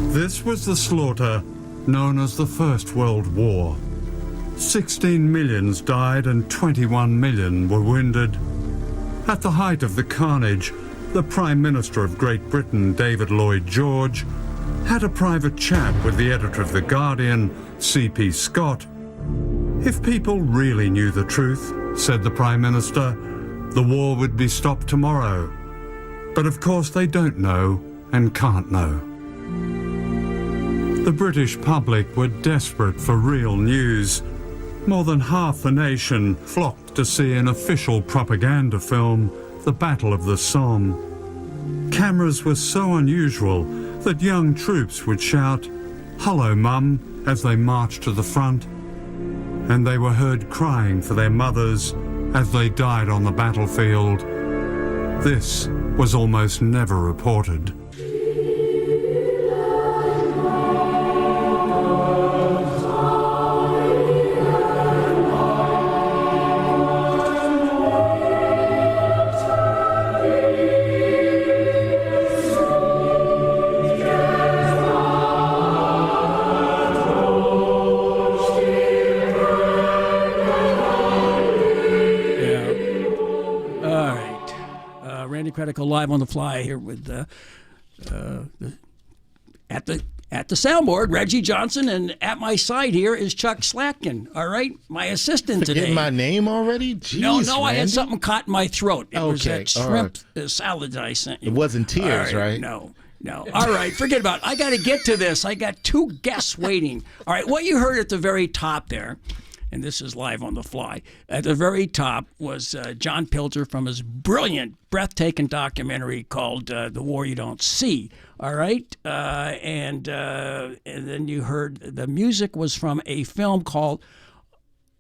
This was the slaughter known as the First World War. 16 millions died and 21 million were wounded. At the height of the carnage, the Prime Minister of Great Britain, David Lloyd George, had a private chat with the editor of The Guardian, C.P. Scott. If people really knew the truth, said the Prime Minister, the war would be stopped tomorrow. But of course they don't know and can't know. The British public were desperate for real news. More than half the nation flocked to see an official propaganda film, The Battle of the Somme. Cameras were so unusual that young troops would shout, "Hello, Mum," as they marched to the front. And they were heard crying for their mothers as they died on the battlefield. This was almost never reported. Critical live on the fly here with at the soundboard, Reggie Johnson, and at my side here is Chuck Slatkin. All right, my assistant today. Forget my name already? Jeez, no, Randy. I had something caught in my throat. It was Okay, that shrimp salad that I sent you. It wasn't tears, right? No. All right, forget about it. I got to get to this. I got two guests waiting. All right, what you heard at the very top there, and this is live on the fly, at the very top was John Pilger from his brilliant, breathtaking documentary called The War You Don't See, all right? And then you heard the music was from a film called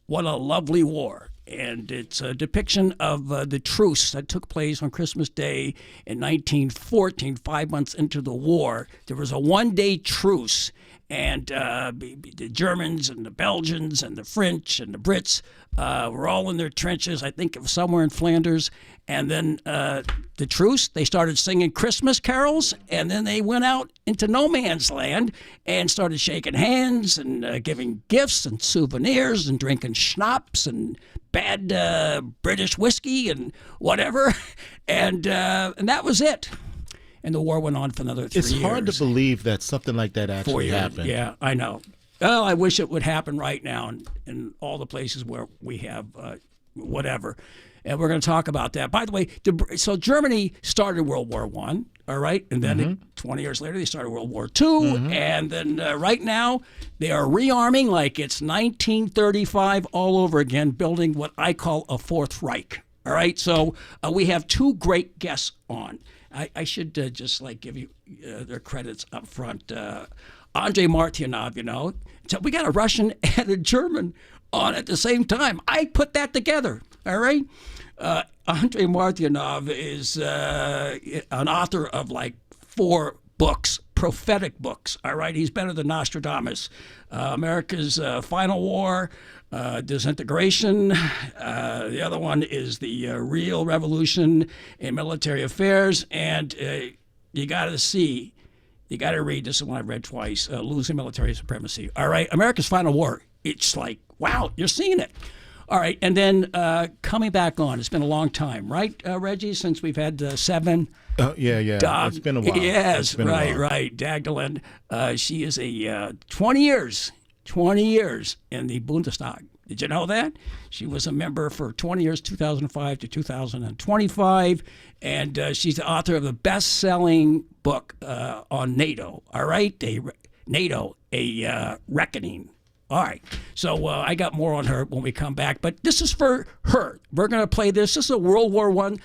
What a Lovely War. And it's a depiction of the truce that took place on Christmas Day in 1914, 5 months into the war. There was a one-day truce, and the Germans and the Belgians and the French and the Brits were all in their trenches, I think somewhere in Flanders. And then the truce, they started singing Christmas carols, and then they went out into no man's land and started shaking hands and giving gifts and souvenirs and drinking schnapps and bad British whiskey and whatever. And that was it. And the war went on for another 3 years. It's hard to believe that something like that actually happened. Yeah, I know. Well, I wish it would happen right now in all the places where we have whatever. And we're going to talk about that. By the way, so Germany started World War I, all right? And then 20 years later, they started World War II. And then right now, they are rearming like it's 1935 all over again, building what I call a Fourth Reich, all right? So we have two great guests on. I should just give you their credits up front. Andrei Martyanov, you know. So we got a Russian and a German on at the same time. I put that together, all right? Andrei Martyanov is an author of 4 books, prophetic books, all right? He's better than Nostradamus. America's Final War, Disintegration. The other one is The Real Revolution in Military Affairs. And you got to read, this is one I've read twice, Losing Military Supremacy. All right, America's Final War. It's like, wow, you're seeing it. All right, and then coming back on, it's been a long time, right, Reggie, since we've had Sevim? Oh, yeah. It's been a while. Yes, right. Dagdelen. She is 20 years in the Bundestag. Did you know that? She was a member for 20 years, 2005 to 2025, and she's the author of the best-selling book on NATO, all right? NATO, A Reckoning. All right, so I got more on her when we come back, but this is for her. We're going to play this. This is a World War I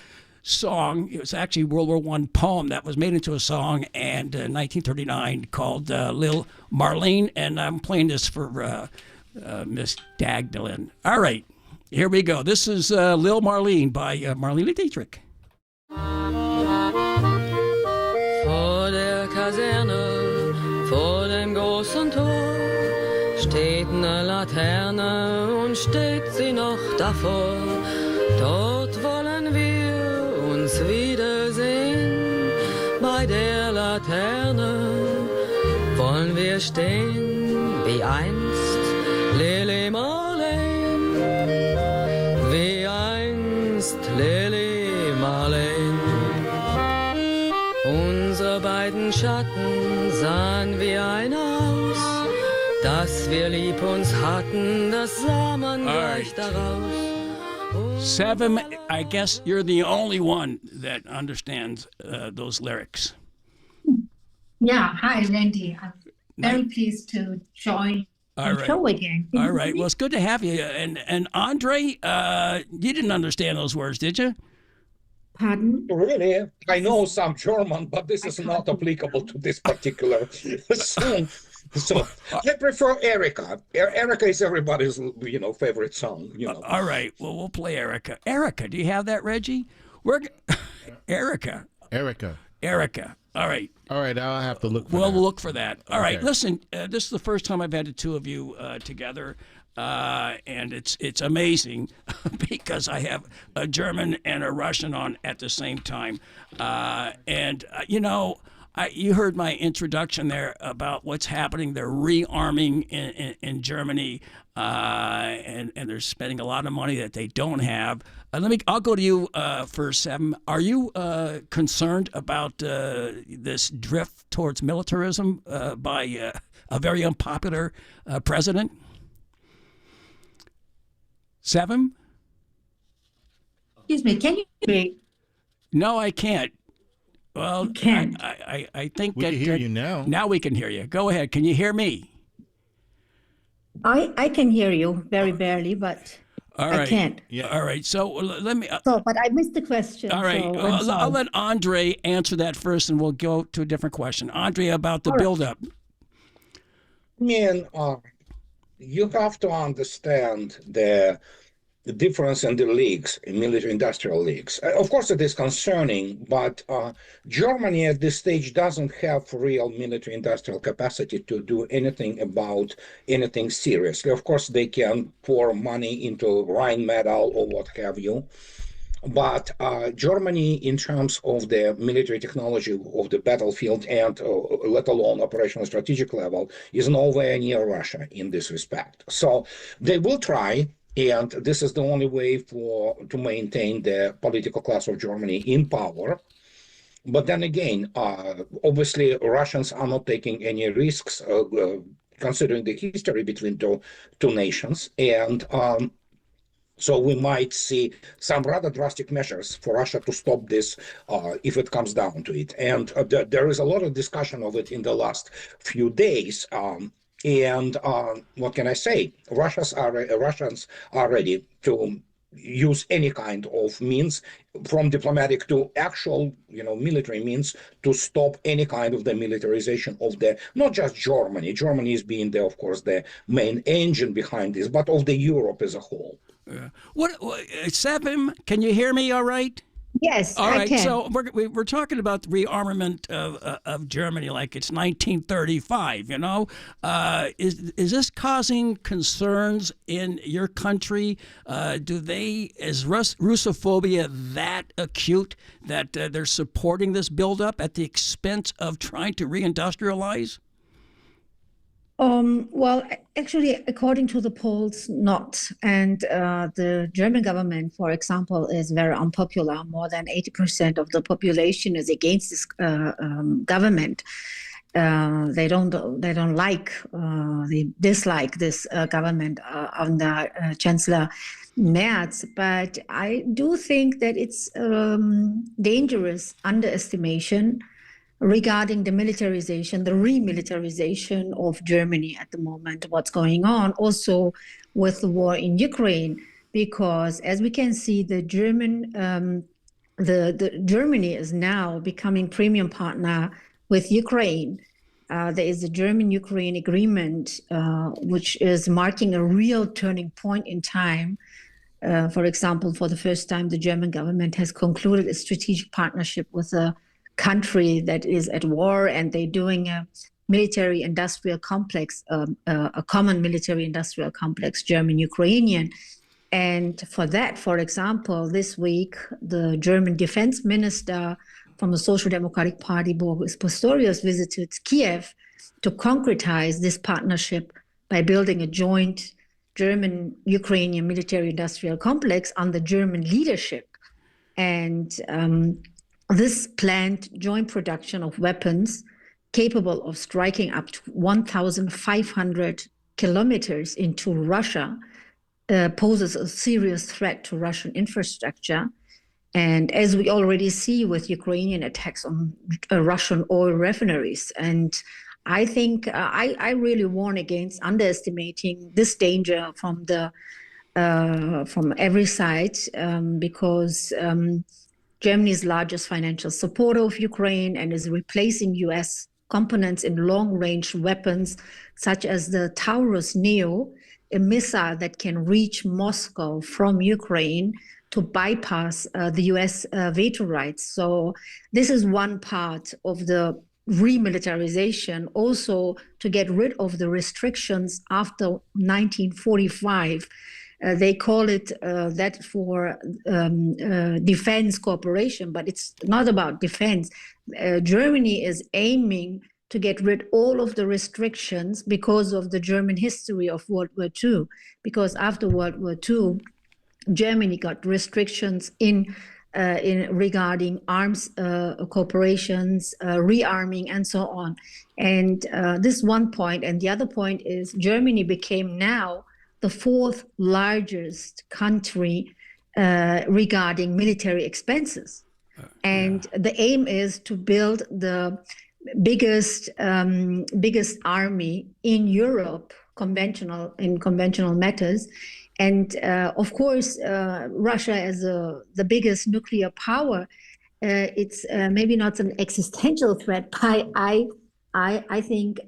song. It was actually a World War I poem that was made into a song in 1939 called Lil Marlene, and I'm playing this for Miss Dagdelen. All right, here we go. This is Lil Marlene by Marlene Dietrich. Vor der Kaserne, vor dem großen Tor, steht eine Laterne und steht sie noch davor. Dort wollen wir uns wiedersehen, bei der Laterne wollen wir stehen wie einst Lili Marleen, wie einst Lili Marleen. Unsere beiden Schatten sahen wie ein Haus, dass wir lieb uns hatten, das sah man gleich daraus. Sevim, I guess you're the only one that understands those lyrics. Yeah, hi, Randy. I'm very pleased to join the show again. All right. Well, it's good to have you. And Andrei, you didn't understand those words, did you? Pardon? Really? I know some German, but this is not applicable to this particular song. So I prefer Erica. Erica is everybody's, favorite song. All right. Well, we'll play Erica. Erica, do you have that, Reggie? Erica. All right. All right, I'll have to look for We'll that. look for that. All right. Okay. Listen, this is the first time I've had the two of you together, and it's amazing because I have a German and a Russian on at the same time. You heard my introduction there about what's happening. They're rearming in Germany, and they're spending a lot of money that they don't have. I'll go to you first, Sevim. Are you concerned about this drift towards militarism by a very unpopular president? Sevim? Excuse me, can you hear me? No, I can't. Well, can't. I think We that can hear you now. Now we can hear you. Go ahead. Can you hear me? I can hear you very barely, but All right. I can't. Yeah. All right. So let me. But I missed the question. All right. So I'm I'll sorry. let Andrei answer that first, and we'll go to a different question. Andrei, about the buildup. I mean, you have to understand the difference in the leagues, in military-industrial leagues. Of course, it is concerning, but Germany at this stage doesn't have real military-industrial capacity to do anything about anything seriously. Of course, they can pour money into Rheinmetall or what have you, but Germany, in terms of the military technology of the battlefield and let alone operational strategic level, is nowhere near Russia in this respect. So they will try. And this is the only way to maintain the political class of Germany in power. But then again, obviously, Russians are not taking any risks, considering the history between two nations. And so we might see some rather drastic measures for Russia to stop this if it comes down to it. And there is a lot of discussion of it in the last few days. And what can I say? Russians are ready to use any kind of means, from diplomatic to actual, military means, to stop any kind of the militarization of not just Germany. Germany is being of course, the main engine behind this, but of the Europe as a whole. What Sevim? Can you hear me? All right. Yes, All I right, can. so we're talking about the rearmament of Germany like it's 1935. Is this causing concerns in your country? Is Russophobia that acute that they're supporting this buildup at the expense of trying to reindustrialize? Well, actually, according to the polls, not. And the German government, for example, is very unpopular. More than 80% of the population is against this government. They don't like, they dislike this government under Chancellor Merz. But I do think that it's dangerous underestimation regarding the militarization, the remilitarization of Germany at the moment, what's going on also with the war in Ukraine, because as we can see, the Germany is now becoming premium partner with Ukraine. There is a German-Ukraine agreement, which is marking a real turning point in time. For example, for the first time, the German government has concluded a strategic partnership with a country that is at war, and they're doing a military-industrial complex, a common military-industrial complex, German-Ukrainian. And for that, for example, this week, the German defense minister from the Social Democratic Party, Boris Pistorius, visited Kiev to concretize this partnership by building a joint German-Ukrainian military-industrial complex under German leadership. And this planned joint production of weapons capable of striking up to 1,500 kilometers into Russia poses a serious threat to Russian infrastructure. And as we already see with Ukrainian attacks on Russian oil refineries. And I think I really warn against underestimating this danger from every side, because Germany's largest financial supporter of Ukraine and is replacing U.S. components in long-range weapons, such as the Taurus Neo, a missile that can reach Moscow from Ukraine to bypass the U.S. veto rights. So this is one part of the remilitarization, also to get rid of the restrictions after 1945. They call it that for defense cooperation, but it's not about defense. Germany is aiming to get rid all of the restrictions because of the German history of World War II. Because after World War II, Germany got restrictions in regarding arms cooperations, rearming, and so on. And this one point. And the other point is Germany became now the fourth largest country regarding military expenses. And the aim is to build the biggest army in Europe, conventional matters. And of course, Russia as the biggest nuclear power, it's maybe not an existential threat, but I think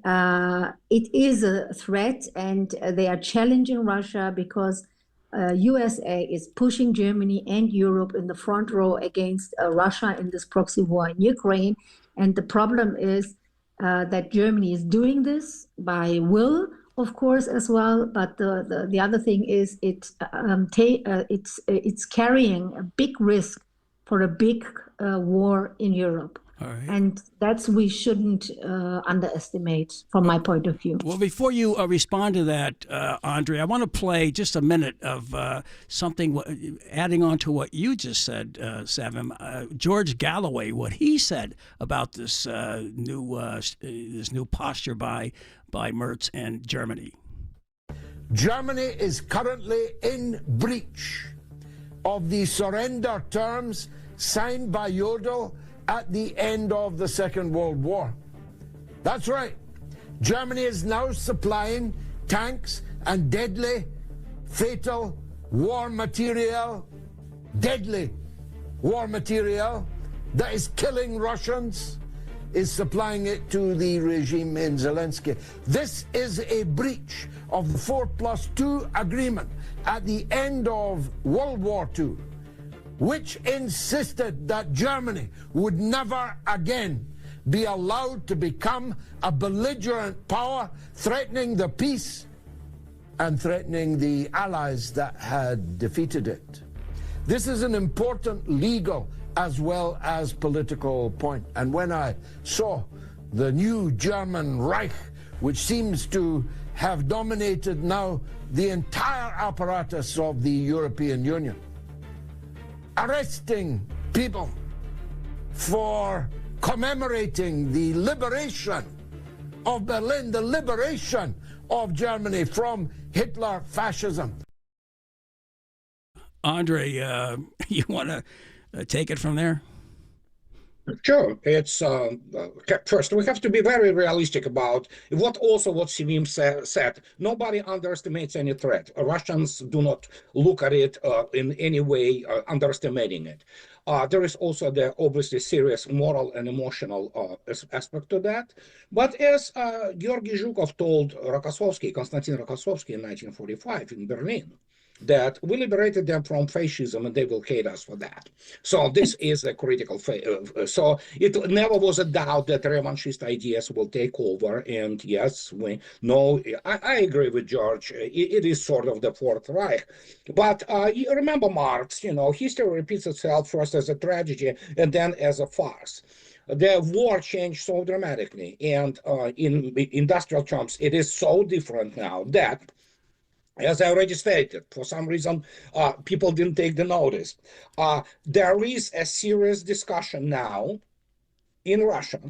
it is a threat, and they are challenging Russia because USA is pushing Germany and Europe in the front row against Russia in this proxy war in Ukraine. And the problem is that Germany is doing this by will, of course, as well. But the other thing is it's carrying a big risk for a big war in Europe. All right. And that's we shouldn't underestimate from my point of view. Well, before you respond to that, Andrei, I want to play just a minute of something adding on to what you just said, Sevim. George Galloway, what he said about this new posture by Merz and Germany. Germany is currently in breach of the surrender terms signed by Jodl at the end of the Second World War. That's right. Germany is now supplying tanks and deadly, fatal war material, deadly war material that is killing Russians, is supplying it to the regime in Zelensky. This is a breach of the 4+2 agreement at the end of World War II, which insisted that Germany would never again be allowed to become a belligerent power, threatening the peace and threatening the allies that had defeated it. This is an important legal as well as political point. And when I saw the new German Reich, which seems to have dominated now the entire apparatus of the European Union, arresting people for commemorating the liberation of Berlin, the liberation of Germany from Hitler fascism. Andrei, you want to take it from there? Sure. It's first we have to be very realistic about what Sevim said. Nobody underestimates any threat. Russians do not look at it in any way underestimating it. There is also the obviously serious moral and emotional aspect to that. But as Georgy Zhukov told Konstantin Rokossovsky in 1945 in Berlin, that we liberated them from fascism and they will hate us for that. So this is a critical so it never was a doubt that revanchist ideas will take over. And yes, we know, I agree with George, it is sort of the Fourth Reich. But you remember Marx, history repeats itself first as a tragedy and then as a farce. the war changed so dramatically, and in industrial terms, it is so different now that, as I already stated, for some reason, people didn't take the notice. There is a serious discussion now in Russia,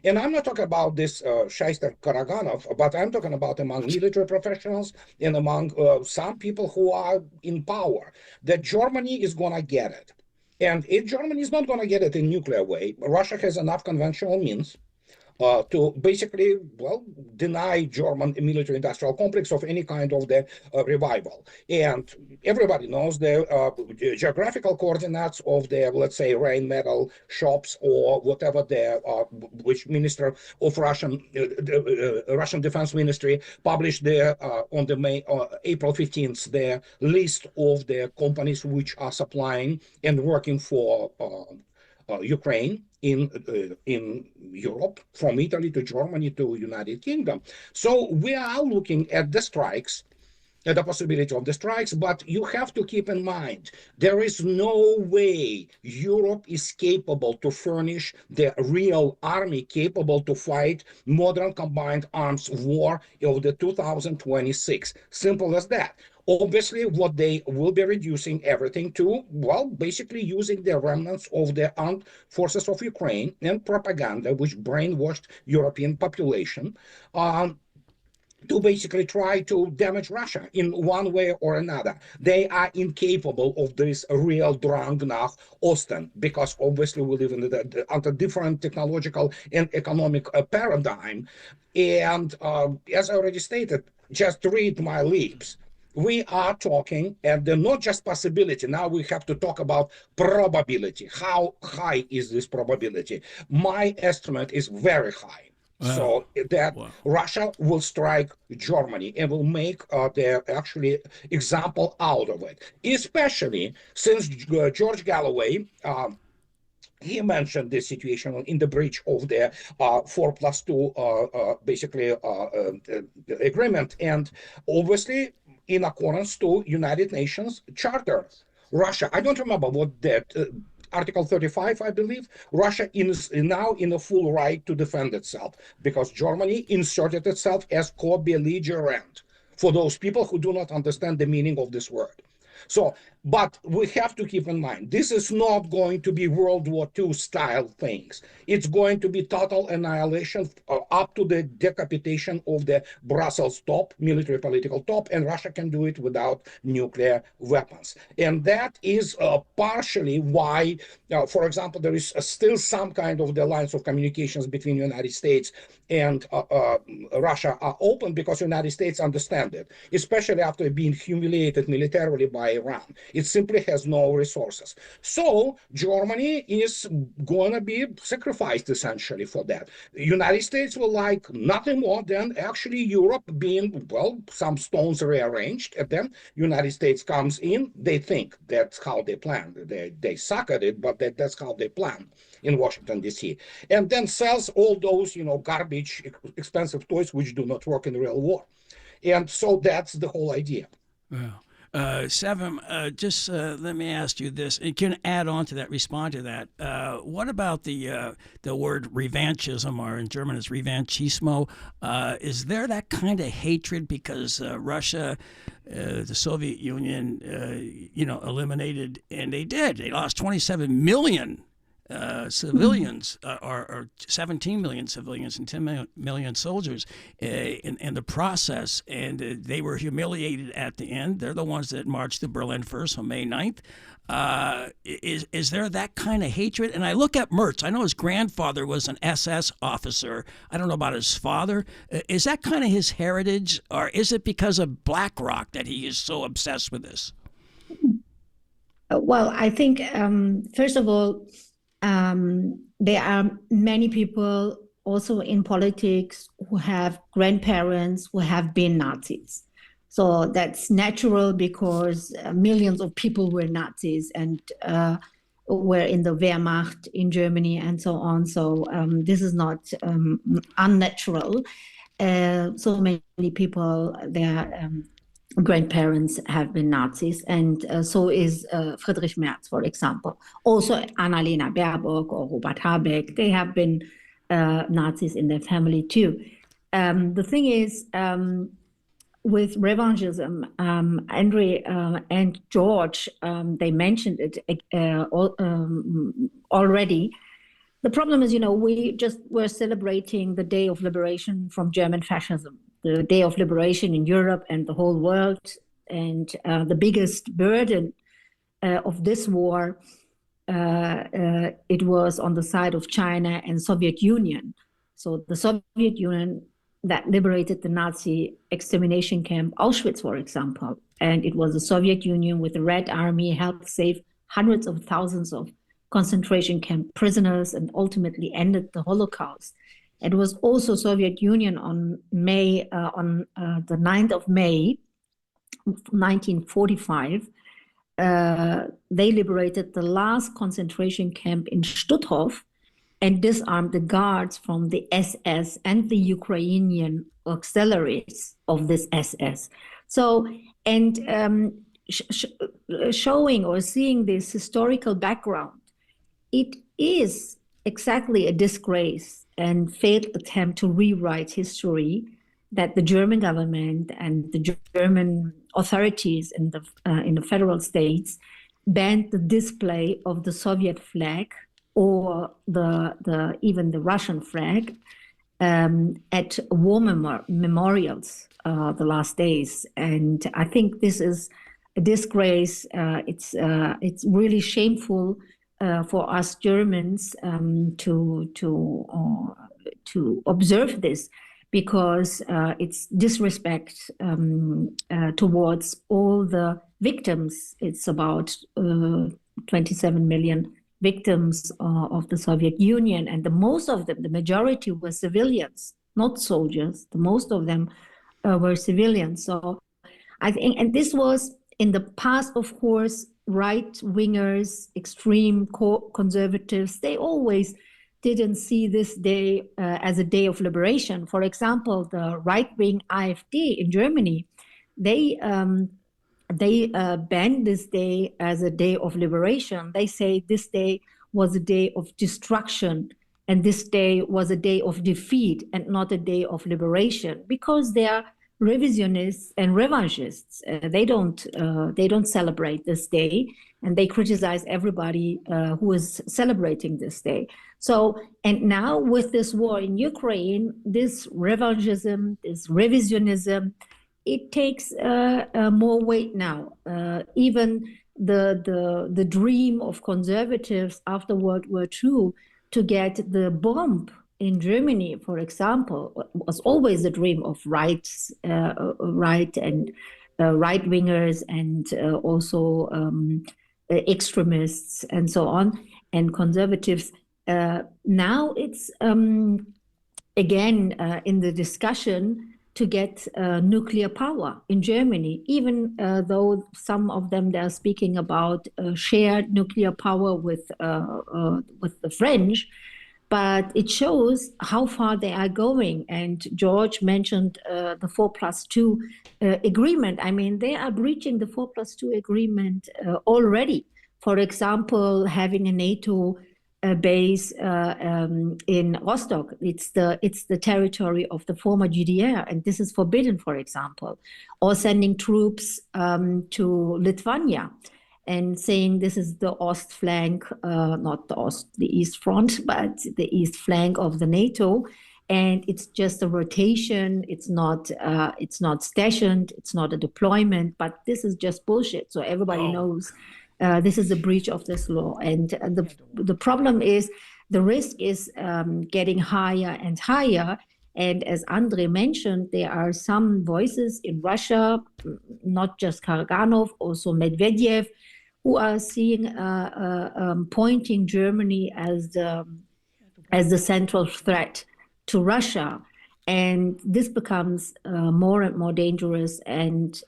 and I'm not talking about this Shyster Karaganov, but I'm talking about among military professionals and among some people who are in power, that Germany is going to get it. And if Germany is not going to get it in nuclear way, Russia has enough conventional means to basically, well, deny German military industrial complex of any kind of the revival. And everybody knows the geographical coordinates of the, let's say, Rheinmetall shops or whatever the, which Minister of Russian Defense Ministry published there on the April 15th, the list of the companies which are supplying and working for Ukraine in Europe, from Italy to Germany to United Kingdom. So we are looking at the strikes, at the possibility of the strikes, but you have to keep in mind, there is no way Europe is capable to furnish the real army capable to fight modern combined arms war of the 2026. Simple as that. Obviously, what they will be reducing everything to, well, basically using the remnants of the armed forces of Ukraine and propaganda, which brainwashed European population, to basically try to damage Russia in one way or another. They are incapable of this real Drang nach Osten, because obviously we live in under different technological and economic paradigm. And as I already stated, just read my lips. We are talking, and not just possibility, now we have to talk about probability. How high is this probability? My estimate is very high. Wow. So that Russia will strike Germany and will make the actually example out of it, especially since George Galloway, he mentioned this situation in the breach of the 4+2 basically agreement, and obviously in accordance to United Nations Charter. Russia, I don't remember what that, Article 35, I believe, Russia is now in a full right to defend itself because Germany inserted itself as co-belligerent, for those people who do not understand the meaning of this word. So, but we have to keep in mind, this is not going to be World War II style things. It's going to be total annihilation up to the decapitation of the Brussels top, military political top, and Russia can do it without nuclear weapons. And that is partially why, for example, there is still some kind of the lines of communications between the United States and Russia are open, because the United States understand it, especially after being humiliated militarily by Iran. It simply has no resources. So Germany is going to be sacrificed essentially for that. The United States will like nothing more than actually Europe being, well, some stones rearranged, and then United States comes in. They think that's how they plan. They suck at it, but that's how they plan in Washington, D.C. And then sells all those, garbage, expensive toys which do not work in real war. And so that's the whole idea. Wow. Sevim, just let me ask you this. You can add on to that, respond to that. What about the word revanchism, or in German it's revanchismo? Is there that kind of hatred because Russia, the Soviet Union, eliminated, and they did. They lost 27 million civilians, or 17 million civilians and 10 million soldiers in the process, and they were humiliated at the end. They're the ones that marched to Berlin first on May 9th. Is there that kind of hatred? And I look at Merz. I know his grandfather was an SS officer. I don't know about his father. Is that kind of his heritage, or is it because of BlackRock that he is so obsessed with this? Well, I think, first of all, there are many people also in politics who have grandparents who have been Nazis. So that's natural, because millions of people were Nazis and were in the Wehrmacht in Germany and so on. So this is not unnatural. So many people, they are grandparents have been Nazis, and so is Friedrich Merz, for example. Also, Annalena Baerbock or Robert Habeck, they have been Nazis in their family too. The thing is, with revanchism, Andrei and George, they mentioned it already. The problem is, we're celebrating the Day of Liberation from German fascism, the Day of Liberation in Europe and the whole world. And the biggest burden of this war, it was on the side of China and Soviet Union. So the Soviet Union that liberated the Nazi extermination camp Auschwitz, for example. And it was the Soviet Union with the Red Army helped save hundreds of thousands of concentration camp prisoners and ultimately ended the Holocaust. It was also Soviet Union on the 9th of May, 1945. They liberated the last concentration camp in Stutthof and disarmed the guards from the SS and the Ukrainian auxiliaries of this SS. So, and showing or seeing this historical background, it is exactly a disgrace and failed attempt to rewrite history that the German government and the German authorities in the federal states banned the display of the Soviet flag or even the Russian flag at war memorials the last days. And I think this is a disgrace. It's really shameful for us Germans to observe this, because it's disrespect towards all the victims. It's about 27 million victims of the Soviet Union, and the most of them, the majority, were civilians, not soldiers. The most of them were civilians. So I think, and this was in the past, of course, right-wingers, extreme conservatives, they always didn't see this day as a day of liberation. For example, the right-wing AfD in Germany, they banned this day as a day of liberation. They say this day was a day of destruction, and this day was a day of defeat and not a day of liberation, because they are revisionists and revanchists. They don't celebrate this day, and they criticize everybody who is celebrating this day. So, and now with this war in Ukraine, this revanchism, this revisionism, it takes more weight now. Even the dream of conservatives after World War II to get the bomb in Germany, for example, was always a dream of right and right-wingers and also extremists and so on, and conservatives. Now it's again in the discussion to get nuclear power in Germany, even though some of them, they're speaking about shared nuclear power with the French. But it shows how far they are going. And George mentioned the 4+2 agreement. I mean, they are breaching the 4+2 agreement already. For example, having a NATO base in Rostock. It's the territory of the former GDR, and this is forbidden, for example. Or sending troops to Lithuania, and saying this is the Ost flank, not the East front, but the East flank of the NATO, and it's just a rotation. It's not stationed. It's not a deployment. But this is just bullshit. So everybody knows this is a breach of this law. And the problem is the risk is getting higher and higher. And as Andrei mentioned, there are some voices in Russia, not just Karaganov, also Medvedev, who are seeing pointing Germany as the central threat to Russia, and this becomes more and more dangerous and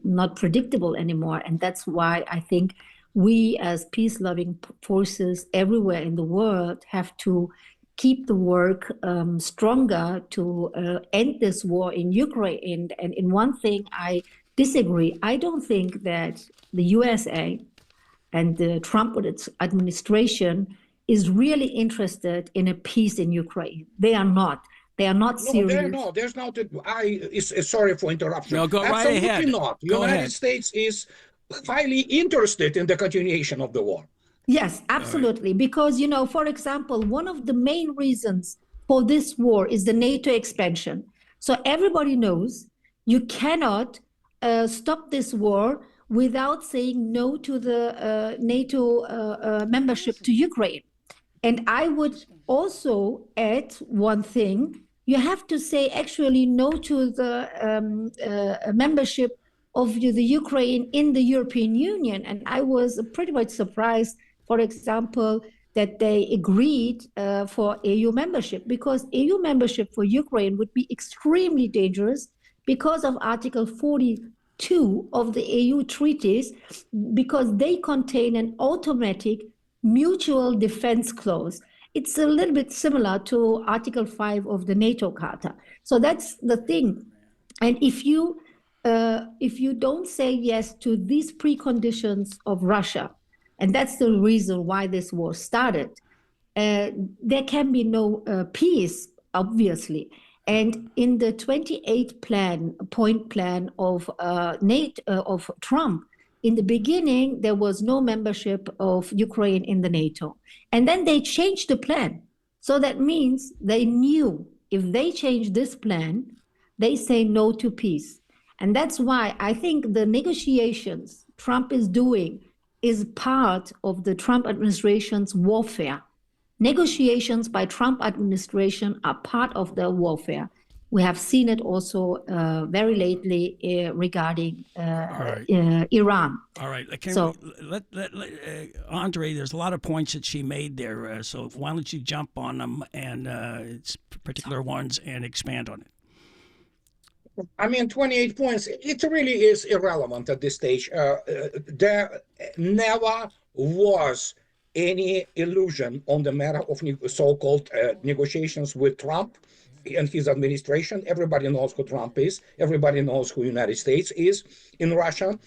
not predictable anymore. And that's why I think we, as peace-loving forces everywhere in the world, have to keep the work stronger to end this war in Ukraine. And in one thing, I disagree. I don't think that the USA and the Trump administration is really interested in a peace in Ukraine. They are not. They are not serious. No, there's not. Sorry for interruption. No, go right Absolutely ahead. not. Go United ahead. States is highly interested in the continuation of the war. Yes, absolutely. Because, you know, for example, one of the main reasons for this war is the NATO expansion. So everybody knows you cannot stop this war without saying no to the NATO membership to Ukraine. And I would also add one thing. You have to say actually no to the membership of the Ukraine in the European Union. And I was pretty much surprised, for example, that they agreed for EU membership, because EU membership for Ukraine would be extremely dangerous because of Article 42 of the EU treaties, because they contain an automatic mutual defense clause. It's a little bit similar to Article 5 of the NATO Charter. So that's the thing. And if you don't say yes to these preconditions of Russia, and that's the reason why this war started, there can be no peace, obviously. And in the 28-point plan of NATO, of Trump, in the beginning, there was no membership of Ukraine in the NATO. And then they changed the plan. So that means they knew if they change this plan, they say no to peace. And that's why I think the negotiations Trump is doing is part of the Trump administration's warfare. Negotiations by Trump administration are part of the warfare. We have seen it also very lately regarding Iran. All right. So, let Andrei, there's a lot of points that she made there. So why don't you jump on them and it's particular ones and expand on it? I mean, 28 points, it really is irrelevant at this stage. There never was any illusion on the matter of so-called negotiations with Trump and his administration. Everybody knows who Trump is. Everybody knows who United States is in Russia.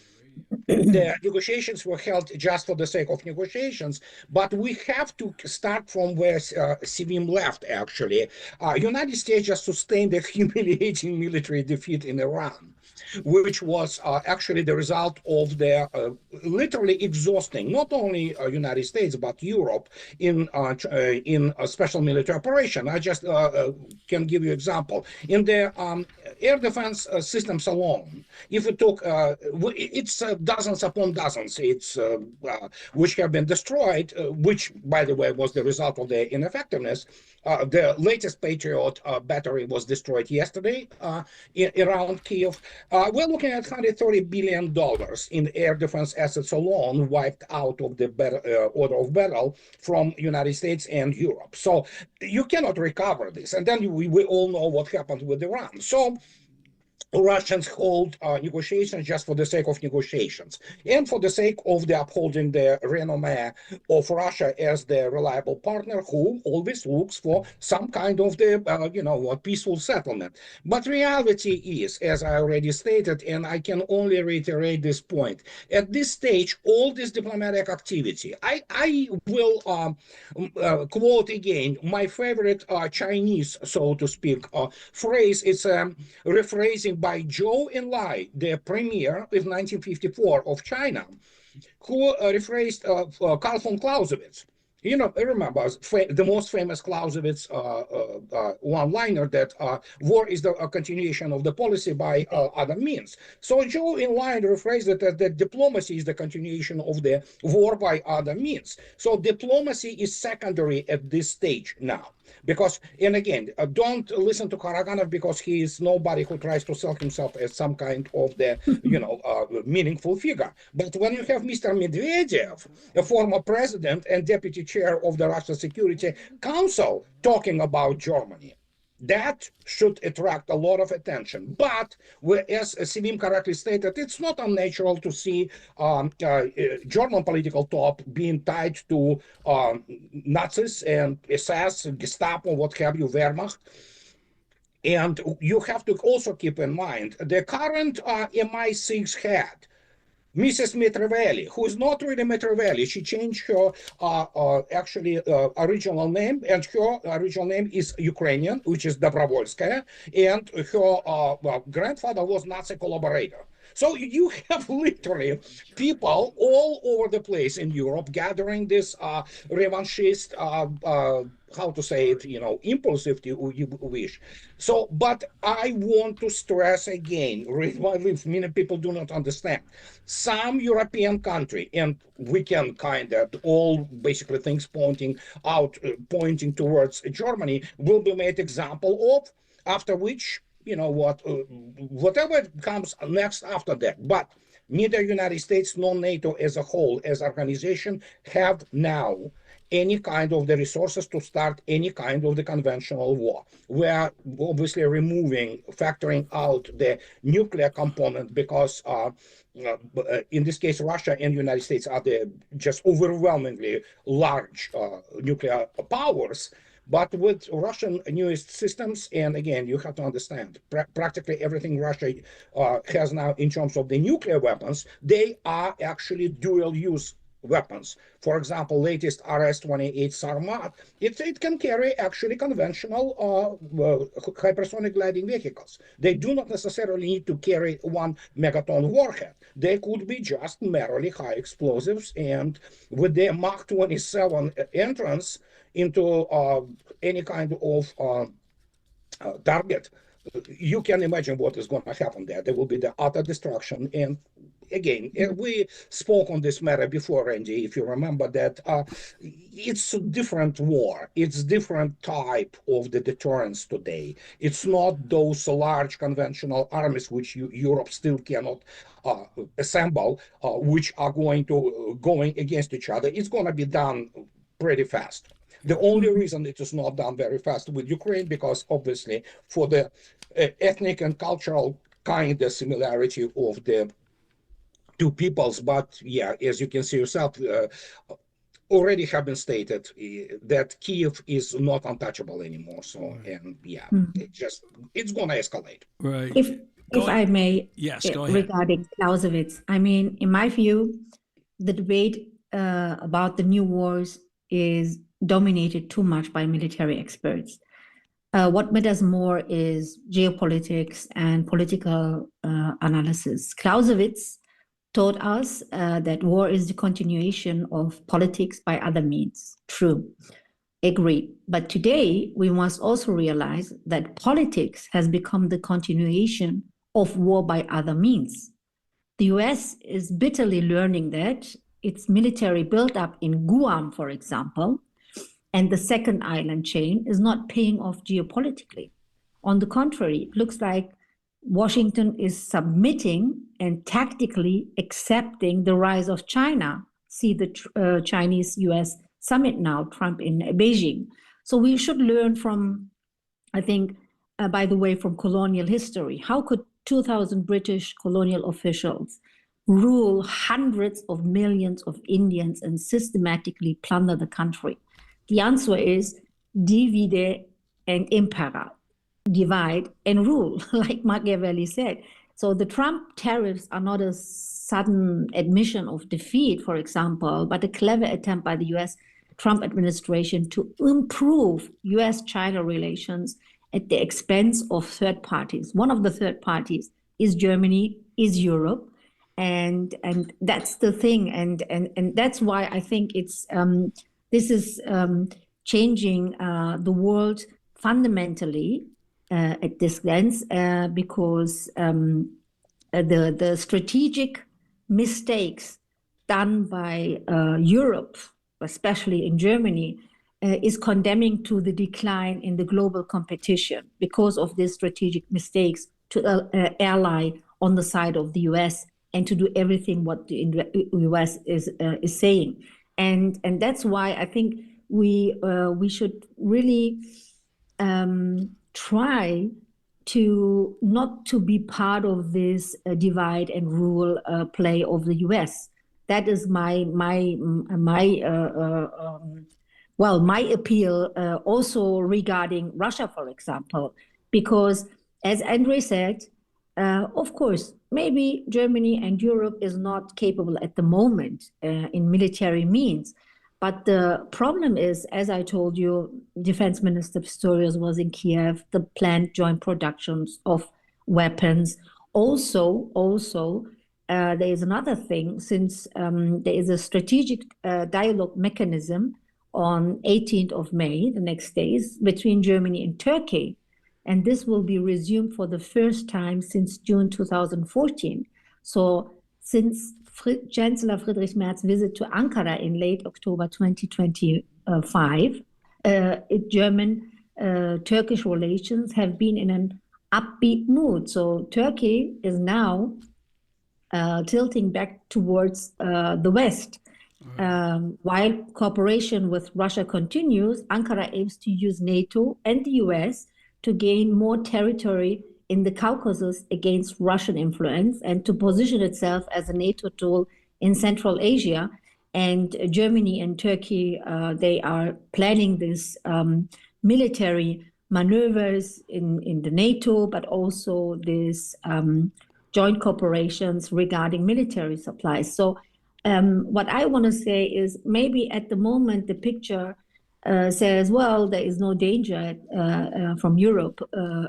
The negotiations were held just for the sake of negotiations, but we have to start from where Sevim left, actually. United States just sustained a humiliating military defeat in Iran, which was actually the result of their literally exhausting not only United States but Europe in a special military operation. I just can give you an example. In the air defense systems alone, if it took, it's dozens upon dozens, which have been destroyed, which, by the way, was the result of their ineffectiveness. The latest Patriot battery was destroyed yesterday around Kiev. We're looking at $130 billion in air defense assets alone wiped out of the order of battle from United States and Europe. So you cannot recover this. And then we all know what happened with Iran. So Russians hold negotiations just for the sake of negotiations and for the sake of the upholding the renommee of Russia as the reliable partner who always looks for some kind of the peaceful settlement. But reality is, as I already stated, and I can only reiterate this point, at this stage, all this diplomatic activity, I will quote again my favorite Chinese, so to speak, phrase. It's rephrasing by Zhou Enlai, the premier of 1954 of China, who rephrased Karl von Clausewitz. You know, remember the most famous Clausewitz one-liner that war is the continuation of the policy by other means. So Zhou Enlai rephrased it as that diplomacy is the continuation of the war by other means. So diplomacy is secondary at this stage now. Because, and again, don't listen to Karaganov because he is nobody who tries to sell himself as some kind of the, meaningful figure. But when you have Mr. Medvedev, a former president and deputy chair of the Russia Security Council, talking about Germany, That should attract a lot of attention. But as Sevim correctly stated, it's not unnatural to see German political top being tied to Nazis and SS, Gestapo, what have you, Wehrmacht. And you have to also keep in mind the current MI6 head, Mrs. Mitravelli, who is not really Mitravelli. She changed her original name, and her original name is Ukrainian, which is Dobrovolskaya, and her grandfather was Nazi collaborator. So you have literally people all over the place in Europe gathering this revanchist, how to say it, impulse, if you wish. So, but I want to stress again, if many people do not understand, some European country, and we can kind of all basically things pointing towards Germany, will be made example of, after which, whatever comes next after that. But neither United States nor NATO as a whole, as organization, have now any kind of the resources to start any kind of the conventional war. We are obviously factoring out the nuclear component because in this case, Russia and the United States are the just overwhelmingly large nuclear powers. But with Russian newest systems, and again, you have to understand, practically everything Russia has now in terms of the nuclear weapons, they are actually dual-use weapons. For example, latest RS-28 Sarmat, it can carry actually conventional hypersonic gliding vehicles. They do not necessarily need to carry 1 megaton warhead. They could be just merely high explosives, and with their Mach 27 entrance into any kind of target, you can imagine what is going to happen there. There will be the utter destruction. And again, we spoke on this matter before, Randy, if you remember that it's a different war. It's different type of the deterrence today. It's not those large conventional armies which Europe still cannot assemble, which are going against each other. It's going to be done pretty fast. The only reason it is not done very fast with Ukraine, because obviously for the ethnic and cultural kind of similarity of the two peoples. But yeah, as you can see yourself, already have been stated that Kiev is not untouchable anymore. So, and yeah, it's going to escalate. Right. If I may, yes, go ahead. Regarding Clausewitz, I mean, in my view, the debate about the new wars is dominated too much by military experts. What matters more is geopolitics and political analysis. Clausewitz taught us that war is the continuation of politics by other means. True, agreed. But today, we must also realize that politics has become the continuation of war by other means. The US is bitterly learning that its military buildup in Guam, for example, and the second island chain is not paying off geopolitically. On the contrary, it looks like Washington is submitting and tactically accepting the rise of China. See the Chinese-US summit now, Trump in Beijing. So we should learn from, I think, by the way, from colonial history. How could 2,000 British colonial officials rule hundreds of millions of Indians and systematically plunder the country? The answer is divide and impera, divide and rule, like Machiavelli said. So the Trump tariffs are not a sudden admission of defeat, for example, but a clever attempt by the US Trump administration to improve US-China relations at the expense of third parties. One of the third parties is Germany, is Europe, and that's the thing, and that's why I think it's this is changing the world fundamentally at this glance because the strategic mistakes done by Europe, especially in Germany, is condemning to the decline in the global competition because of these strategic mistakes to ally on the side of the US and to do everything what the US is saying. And that's why I think we should really try to not to be part of this divide and rule play of the U.S. That is my appeal also regarding Russia, for example, because as Andrei said, of course, maybe Germany and Europe is not capable at the moment in military means. But the problem is, as I told you, Defense Minister Pistorius was in Kiev, the planned joint productions of weapons. Also, there is another thing, since there is a strategic dialogue mechanism on 18th of May, the next days, between Germany and Turkey. And this will be resumed for the first time since June 2014. So since Chancellor Friedrich Merz's visit to Ankara in late October 2025, German-Turkish relations have been in an upbeat mood. So Turkey is now tilting back towards the West. While cooperation with Russia continues, Ankara aims to use NATO and the US to gain more territory in the Caucasus against Russian influence and to position itself as a NATO tool in Central Asia. And Germany and Turkey, they are planning this military maneuvers in the NATO, but also this joint cooperations regarding military supplies. So what I want to say is maybe at the moment the picture says, well, there is no danger from Europe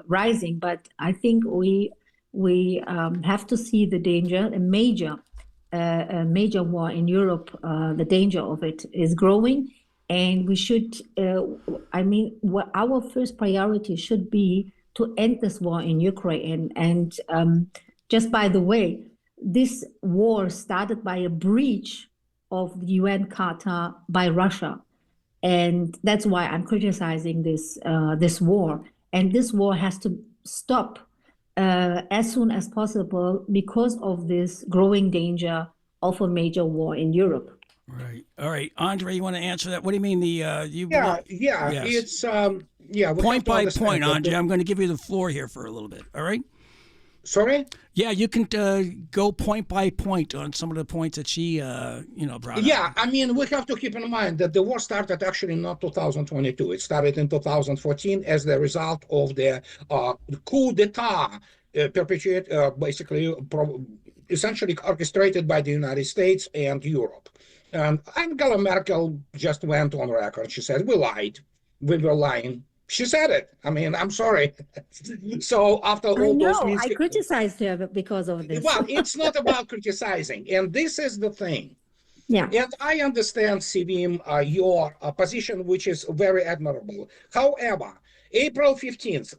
rising, but I think we have to see the danger, a major war in Europe. The danger of it is growing, and we should. Our first priority should be to end this war in Ukraine. And just by the way, this war started by a breach of the UN Charter by Russia. And that's why I'm criticizing this war. And this war has to stop as soon as possible because of this growing danger of a major war in Europe. Right. All right, Andrei, you want to answer that? What do you mean Yes. It's point by point, Andrei. I'm going to give you the floor here for a little bit. All right. Sorry? Yeah, you can go point by point on some of the points that she, brought up. Yeah, I mean, we have to keep in mind that the war started actually not 2022. It started in 2014 as the result of the coup d'etat essentially orchestrated by the United States and Europe. Angela Merkel just went on record. She said, we lied. We were lying. She said it. I mean, I'm sorry. So after all those I criticized her because of this. Well, it's not about criticizing. And this is the thing. Yeah. And I understand, Sevim, your position, which is very admirable. However, April 15th,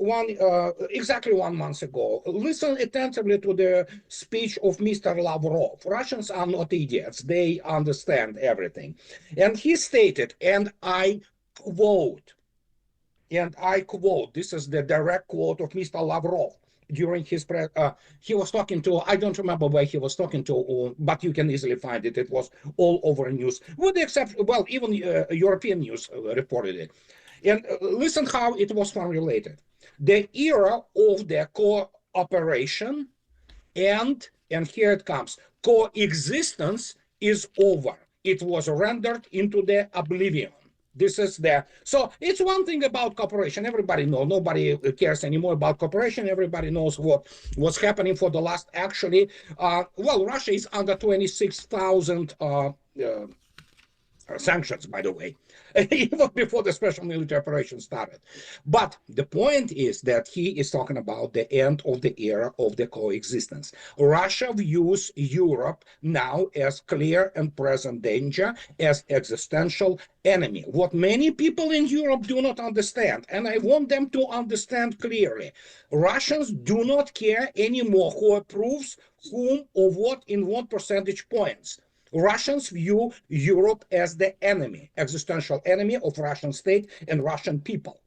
exactly 1 month ago, listen attentively to the speech of Mr. Lavrov. Russians are not idiots. They understand everything. And he stated, and I quote, this is the direct quote of Mr. Lavrov during his he was talking to, I don't remember where he was talking to, but you can easily find it. It was all over news, with the exception, well, even European news reported it. And listen how it was formulated. The era of the cooperation and here it comes, coexistence is over. It was rendered into the oblivion. This is so it's one thing about cooperation. Everybody knows. Nobody cares anymore about cooperation. Everybody knows what's happening for the last, actually, Russia is under 26,000 sanctions, by the way, even before the special military operation started. But the point is that he is talking about the end of the era of the coexistence. Russia views Europe now as clear and present danger, as existential enemy. What many people in Europe do not understand, and I want them to understand clearly, Russians do not care anymore who approves whom or what in what percentage points. Russians view Europe as the enemy, existential enemy of Russian state and Russian people.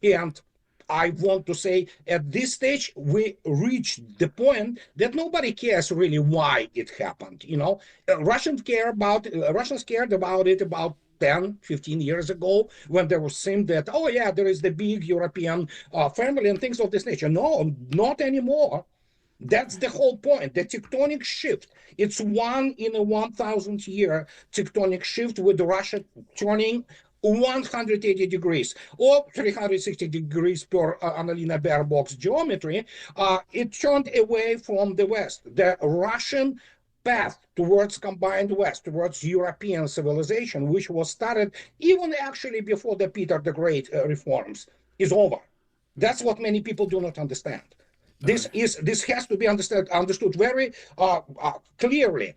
And I want to say at this stage, we reached the point that nobody cares really why it happened. Russians cared about it about 10, 15 years ago, when there was seemed that, oh yeah, there is the big European family and things of this nature. No, not anymore. That's the whole point. The tectonic shift. It's one in a 1,000 year tectonic shift, with Russia turning 180 degrees or 360 degrees per Annalena Baerbock's geometry. It turned away from the West. The Russian path towards combined West, towards European civilization, which was started even actually before the Peter the Great reforms, is over. That's what many people do not understand. This has to be understood very clearly.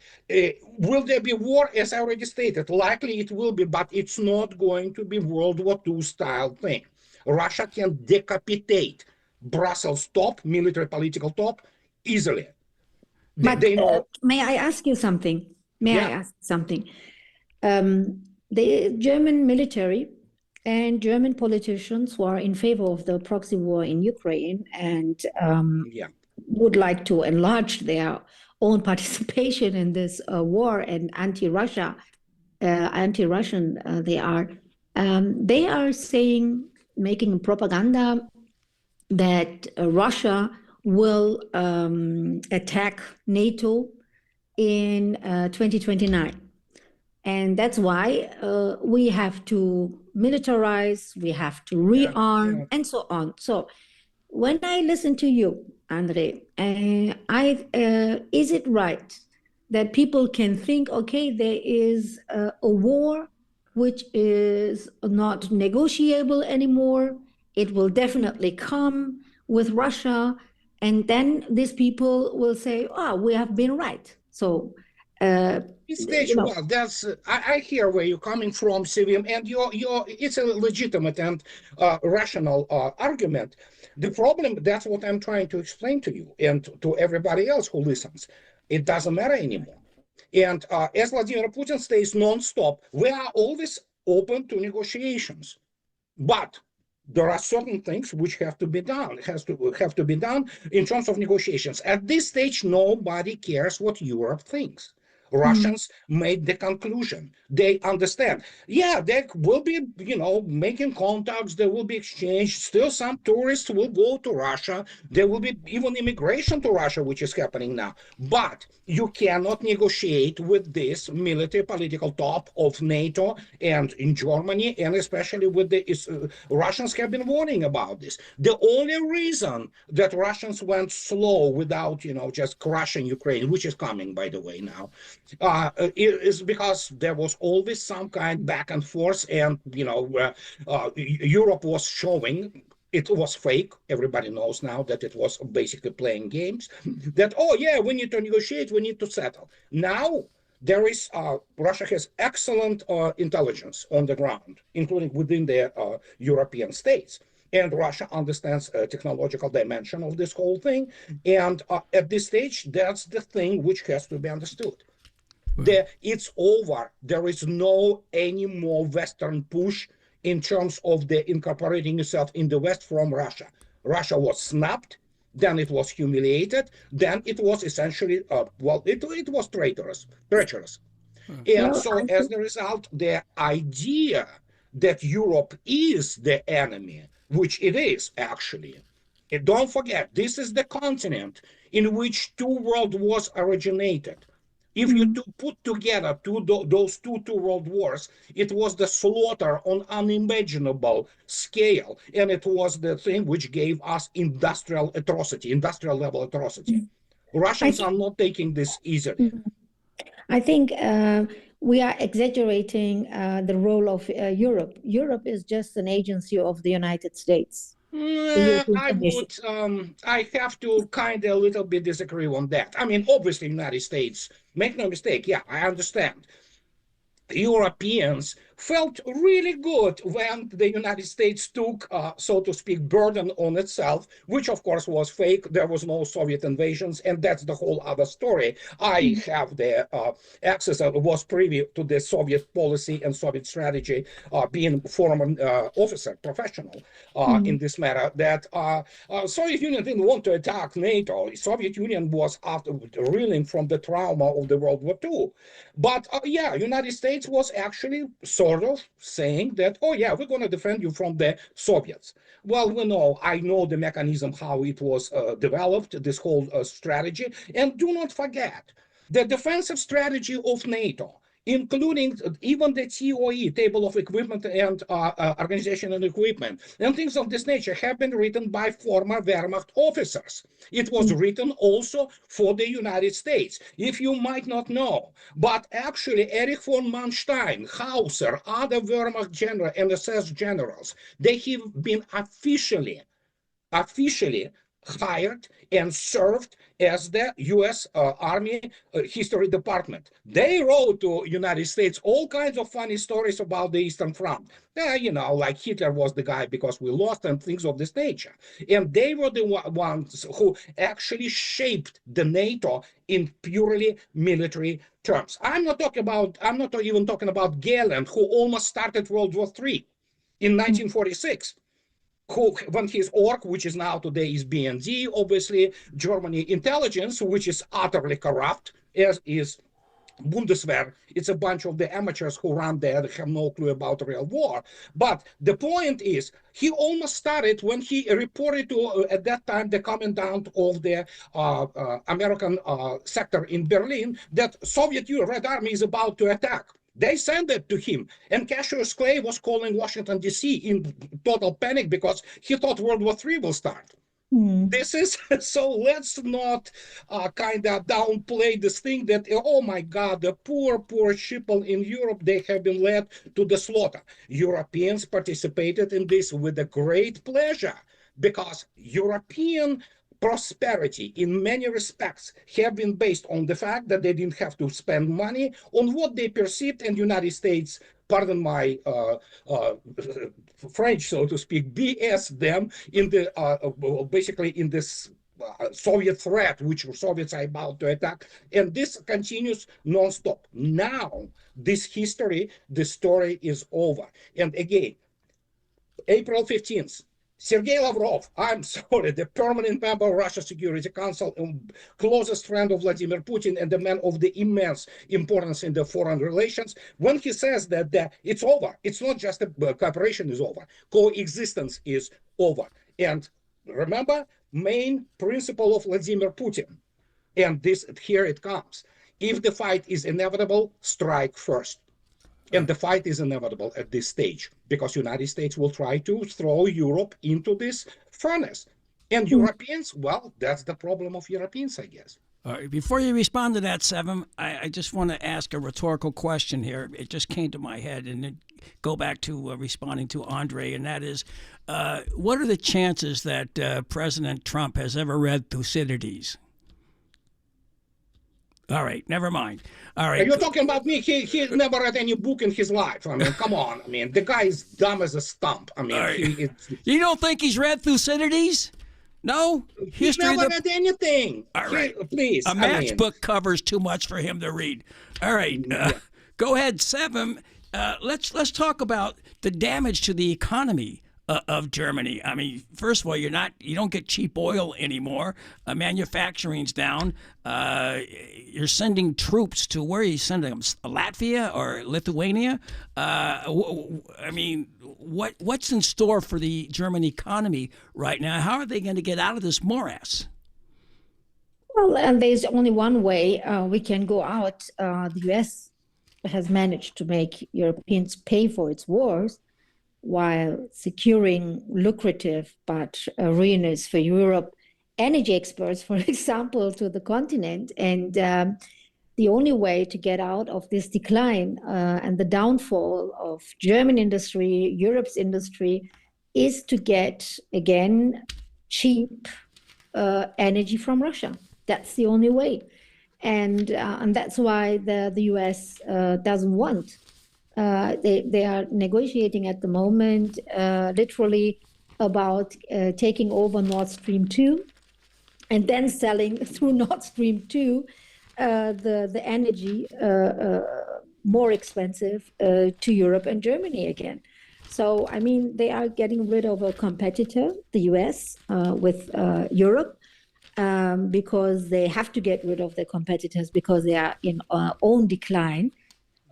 Will there be war? As I already stated, likely it will be, but it's not going to be World War II style thing. Russia can decapitate Brussels top, military political top, easily. But They know. may I ask you something? Yeah. I ask something? The German military and German politicians who are in favor of the proxy war in Ukraine and would like to enlarge their own participation in this war and anti-Russian they are saying, making propaganda that Russia will attack NATO in 2029. And that's why we have to militarize, we have to rearm, and so on. So when I listen to you, Andrei, is it right that people can think, okay, there is a war which is not negotiable anymore, it will definitely come with Russia, and then these people will say, oh, we have been right. So Well, that's I hear where you're coming from, Sevim, and it's a legitimate and rational argument. The problem, that's what I'm trying to explain to you and to everybody else who listens. It doesn't matter anymore. And as Vladimir Putin stays nonstop, we are always open to negotiations, but there are certain things which have to be done. It have to be done in terms of negotiations. At this stage, nobody cares what Europe thinks. Russians made the conclusion. They understand. Yeah, they will be, making contacts. There will be exchange. Still, some tourists will go to Russia. There will be even immigration to Russia, which is happening now. But you cannot negotiate with this military political top of NATO and in Germany, and especially with the Russians have been warning about this. The only reason that Russians went slow without, just crushing Ukraine, which is coming, by the way, now, is because there was always some kind back and forth, and Europe was showing it was fake. Everybody knows now that it was basically playing games. That, oh yeah, we need to negotiate, we need to settle. Now there is Russia has excellent intelligence on the ground, including within the European states. And Russia understands a technological dimension of this whole thing. And at this stage, that's the thing which has to be understood. It's over. There is no any more Western push in terms of the incorporating itself in the West from Russia. Russia was snapped, then it was humiliated, then it was essentially, it was treacherous. And so as a result, the idea that Europe is the enemy, which it is actually, and don't forget, this is the continent in which two world wars originated. If you put together those two world wars, it was the slaughter on unimaginable scale, and it was the thing which gave us industrial level atrocity. Russians are not taking this easily. I think we are exaggerating the role of Europe. Europe is just an agency of the United States. I have to kind of a little bit disagree on that. I mean, obviously, United States, make no mistake, yeah, I understand. Europeans felt really good when the United States took, so to speak, burden on itself, which of course was fake. There was no Soviet invasions, and that's the whole other story. I have the access, was privy to the Soviet policy and Soviet strategy, being former officer, professional in this matter, that Soviet Union didn't want to attack NATO. Soviet Union was after reeling from the trauma of the World War II. But yeah, United States was actually, so sort of saying that, oh yeah, we're going to defend you from the Soviets. Well, I know the mechanism, how it was developed, this whole strategy. And do not forget, the defensive strategy of NATO, including even the TOE, Table of Equipment and Organization and Equipment, and things of this nature have been written by former Wehrmacht officers. It was written also for the United States, if you might not know. But actually, Erich von Manstein, Hauser, other Wehrmacht general and SS generals, they have been officially hired and served as the U.S. Army History Department. They wrote to United States all kinds of funny stories about the Eastern Front. Like Hitler was the guy because we lost and things of this nature. And they were the ones who actually shaped the NATO in purely military terms. I'm not even talking about Garland, who almost started World War III in 1946. When his org, which is now today is BND, obviously Germany intelligence, which is utterly corrupt, as is Bundeswehr. It's a bunch of the amateurs who run there that have no clue about real war. But the point is, he almost started when he reported to, at that time, the commandant of the American sector in Berlin that Soviet Red Army is about to attack. They sent it to him, and Cassius Clay was calling Washington, D.C. in total panic because he thought World War III will start. This is, so let's not kind of downplay this thing that, oh my God, the poor sheeple in Europe, they have been led to the slaughter. Europeans participated in this with a great pleasure because European prosperity in many respects have been based on the fact that they didn't have to spend money on what they perceived in the United States, pardon my French, so to speak, BS them in the basically in this Soviet threat, which Soviets are about to attack. And this continues non-stop. Now, this story is over. And again, April 15th, Sergei Lavrov, I'm sorry, the permanent member of Russia Security Council and closest friend of Vladimir Putin and the man of the immense importance in the foreign relations, when he says that it's over, it's not just cooperation is over, coexistence is over. And remember, main principle of Vladimir Putin, and this here it comes. If the fight is inevitable, strike first. And the fight is inevitable at this stage because United States will try to throw Europe into this furnace. And Europeans, well, that's the problem of Europeans, I guess. All right, before you respond to that, Sevim, I just want to ask a rhetorical question here. It just came to my head, and then go back to responding to Andrei, and that is, what are the chances that President Trump has ever read Thucydides? All right, never mind. All right. You're talking about me. He never read any book in his life. I mean, come on. I mean, the guy is dumb as a stump. I mean, right. You don't think he's read Thucydides? No? He's never read anything. All right. Please. A matchbook cover's too much for him to read. All right. Go ahead, Sevim. Let's talk about the damage to the economy of Germany. I mean, first of all, you don't get cheap oil anymore. Manufacturing's down. You're sending troops to where are you sending them? Latvia or Lithuania? I mean, what's in store for the German economy right now? How are they going to get out of this morass? Well, and there's only one way we can go out. The U.S. has managed to make Europeans pay for its wars, while securing lucrative but ruinous for Europe energy exports, for example, to the continent. And the only way to get out of this decline and the downfall of German industry, Europe's industry, is to get, again, cheap energy from Russia. That's the only way. And that's why the U.S. doesn't want. They are negotiating at the moment, literally, about taking over Nord Stream 2 and then selling through Nord Stream 2 the energy more expensive to Europe and Germany again. So, I mean, they are getting rid of a competitor, the US, with Europe, because they have to get rid of their competitors because they are in own decline.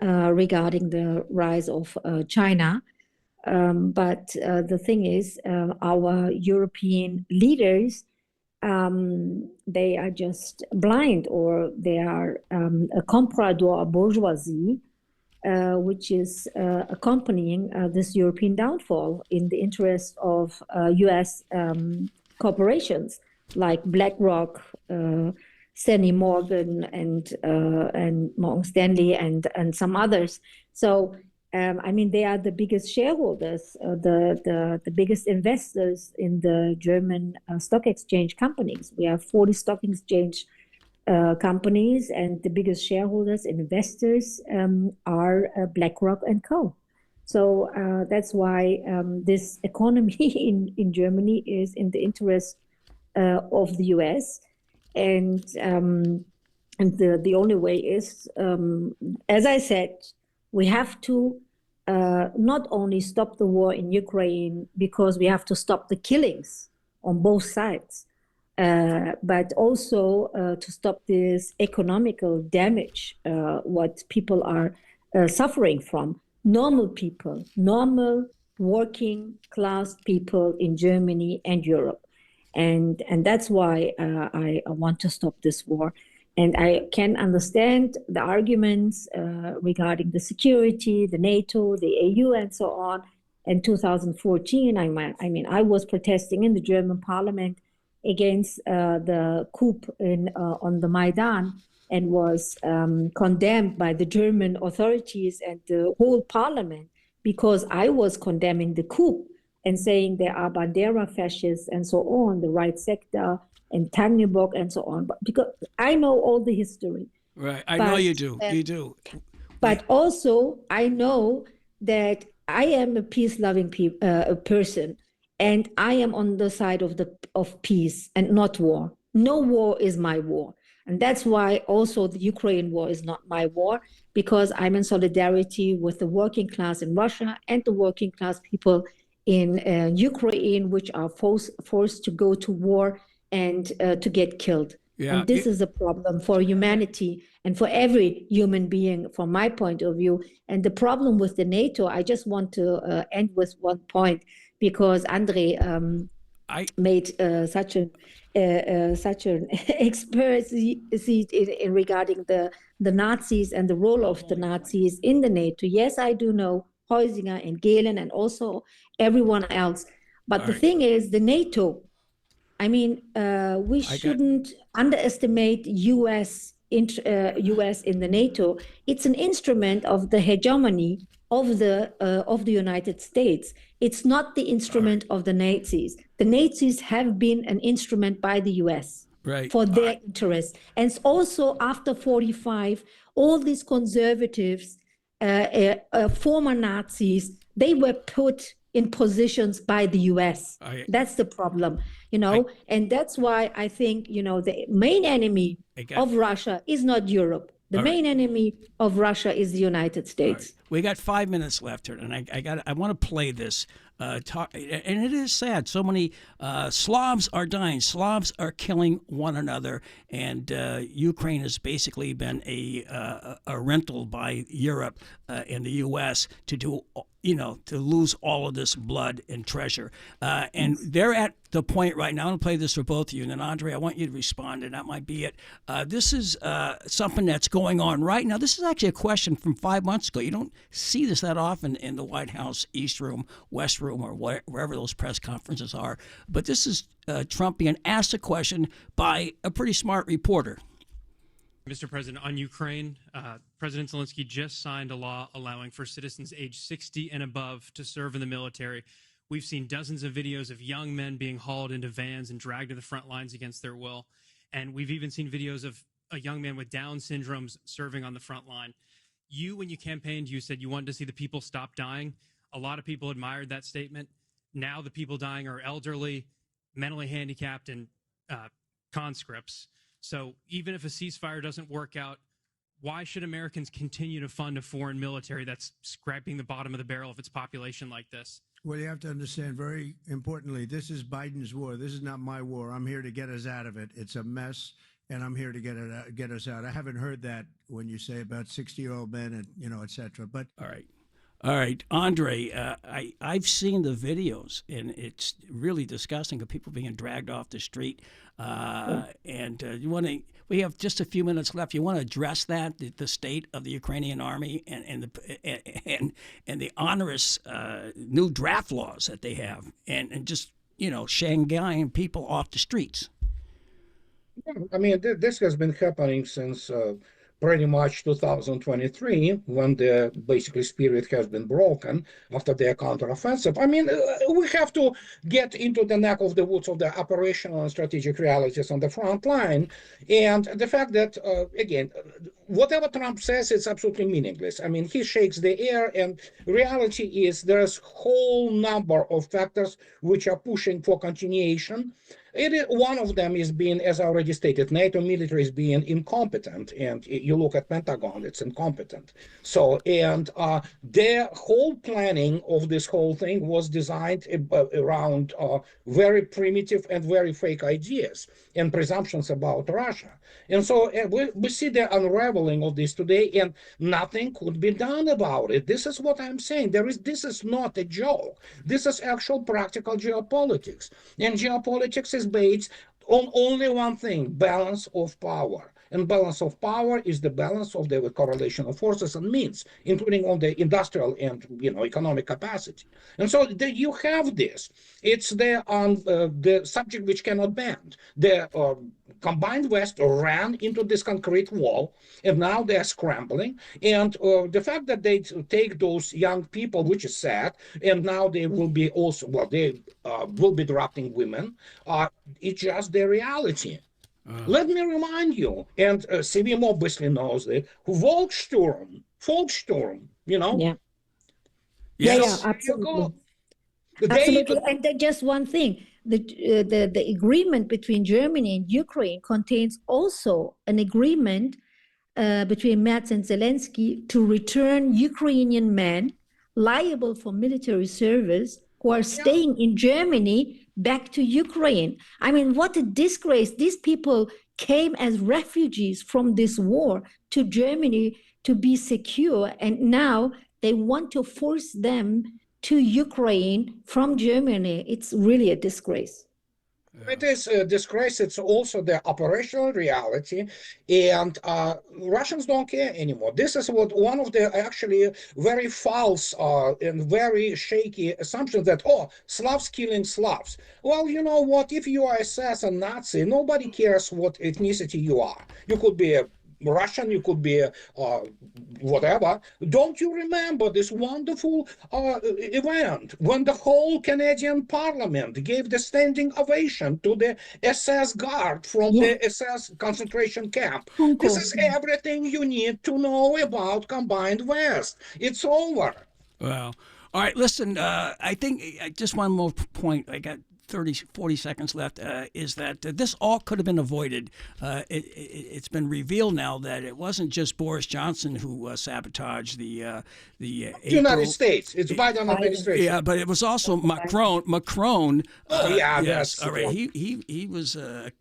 regarding the rise of China. But the thing is, our European leaders, they are just blind, or they are a comprador bourgeoisie, which is accompanying this European downfall in the interest of US corporations like BlackRock, Stanley Morgan, and Morgan Stanley, and some others. So I mean, they are the biggest shareholders, the biggest investors in the German stock exchange companies. We have 40 stock exchange companies, and the biggest shareholders and investors are BlackRock and Co. So that's why this economy in Germany is in the interest of the US, and the only way is, as I said, we have to not only stop the war in Ukraine, because we have to stop the killings on both sides, but also to stop this economical damage, what people are suffering from. Normal people, normal working class people in Germany and Europe. And that's why I want to stop this war. And I can understand the arguments regarding the security, the NATO, the EU, and so on. In 2014, I mean, I was protesting in the German parliament against the coup on the Maidan, and was condemned by the German authorities and the whole parliament, because I was condemning the coup and saying there are Bandera fascists and so on, the right sector, and Tangneburg and so on. But because I know all the history. Right, I know you do. You do. But also, I know that I am a peace-loving person, and I am on the side of peace and not war. No war is my war. And that's why also the Ukraine war is not my war, because I'm in solidarity with the working class in Russia and the working class people in Ukraine, which are forced to go to war and to get killed. Yeah. And this is a problem for humanity and for every human being, from my point of view. And the problem with the NATO, I just want to end with one point, because Andrei made such an expertise in regarding the Nazis and the role of the Nazis in the NATO. Yes, I do know Heusinger and Gehlen and also everyone else. But the thing is, the NATO, I mean, we shouldn't underestimate US in the NATO. It's an instrument of the hegemony of the United States. It's not the instrument of the Nazis. The Nazis have been an instrument by the US for their interests. And also after 45, all these conservatives, former Nazis, they were put in positions by the US. That's the problem, you know, and that's why I think, you know, the main enemy of Russia is not Europe. The main enemy of Russia is the United States. We got 5 minutes left here, and I want to play this. And it is sad. So many Slavs are dying. Slavs are killing one another, and Ukraine has basically been a rental by Europe and the U.S. to do, you know, to lose all of this blood and treasure. And they're at the point right now. I'm going to play this for both of you. And then, Andrei, I want you to respond, and that might be it. This is something that's going on right now. This is actually a question from 5 months ago. You don't see this that often in the White House East Room, West Room, or wherever those press conferences are. But this is Trump being asked a question by a pretty smart reporter. Mr. President, on Ukraine, President Zelensky just signed a law allowing for citizens aged 60 and above to serve in the military. We've seen dozens of videos of young men being hauled into vans and dragged to the front lines against their will. And we've even seen videos of a young man with Down syndrome serving on the front line. You, when you campaigned, you said you wanted to see the people stop dying. A lot of people admired that statement. Now the people dying are elderly, mentally handicapped, and conscripts. So even if a ceasefire doesn't work out, why should Americans continue to fund a foreign military that's scraping the bottom of the barrel of its population like this? Well, you have to understand very importantly, this is Biden's war. This is not my war. I'm here to get us out of it. It's a mess, and I'm here to get us out. I haven't heard that when you say about 60-year-old men and et cetera. But All right, Andrei. I've seen the videos, and it's really disgusting of people being dragged off the street. And we have just a few minutes left. You want to address that, the state of the Ukrainian army, and the onerous new draft laws that they have, and just Shanghaiing people off the streets. I mean, this has been happening since pretty much 2023, when the basically spirit has been broken after their counteroffensive. I mean, we have to get into the neck of the woods of the operational and strategic realities on the front line. And the fact that, again, whatever Trump says, it's absolutely meaningless. I mean, he shakes the air, and reality is there's a whole number of factors which are pushing for continuation. One of them is being, as I already stated, NATO military is being incompetent, and you look at Pentagon, it's incompetent. So, and their whole planning of this whole thing was designed around very primitive and very fake ideas and presumptions about Russia. And so we see the unraveling of this today, and nothing could be done about it. This is what I'm saying. This is not a joke. This is actual practical geopolitics. And geopolitics is based on only one thing: balance of power. And balance of power is the balance of the correlation of forces and means, including on the industrial and economic capacity. And so you have this. It's the subject which cannot bend. The combined West ran into this concrete wall, and now they're scrambling. And the fact that they take those young people, which is sad, and now they will be also, they will be drafting women, it's just the reality. Let me remind you, and Sevim obviously knows it, Volkssturm, Yeah. Yes. Absolutely. Absolutely. And then just one thing, the agreement between Germany and Ukraine contains also an agreement between Merz and Zelensky to return Ukrainian men liable for military service who are staying in Germany back to Ukraine. I mean, what a disgrace. These people came as refugees from this war to Germany to be secure, and now they want to force them to Ukraine from Germany. It's really a disgrace. It is a disgrace. It's also the operational reality, and Russians don't care anymore. This is one of the actually very false and very shaky assumptions that, Slavs killing Slavs. Well, you know what? If you are a assassin Nazi, nobody cares what ethnicity you are. You could be a Russian, you could be whatever. Don't you remember this wonderful event when the whole Canadian Parliament gave the standing ovation to the SS guard from the SS concentration camp? This is everything you need to know about combined West. It's over. Well, all right, listen, I think just one more point. I got 40 seconds left, is that this all could have been avoided. It's been revealed now that it wasn't just Boris Johnson who sabotaged the United States. It's Biden administration. Yeah, but it was also Macron. Yes. All right. He was what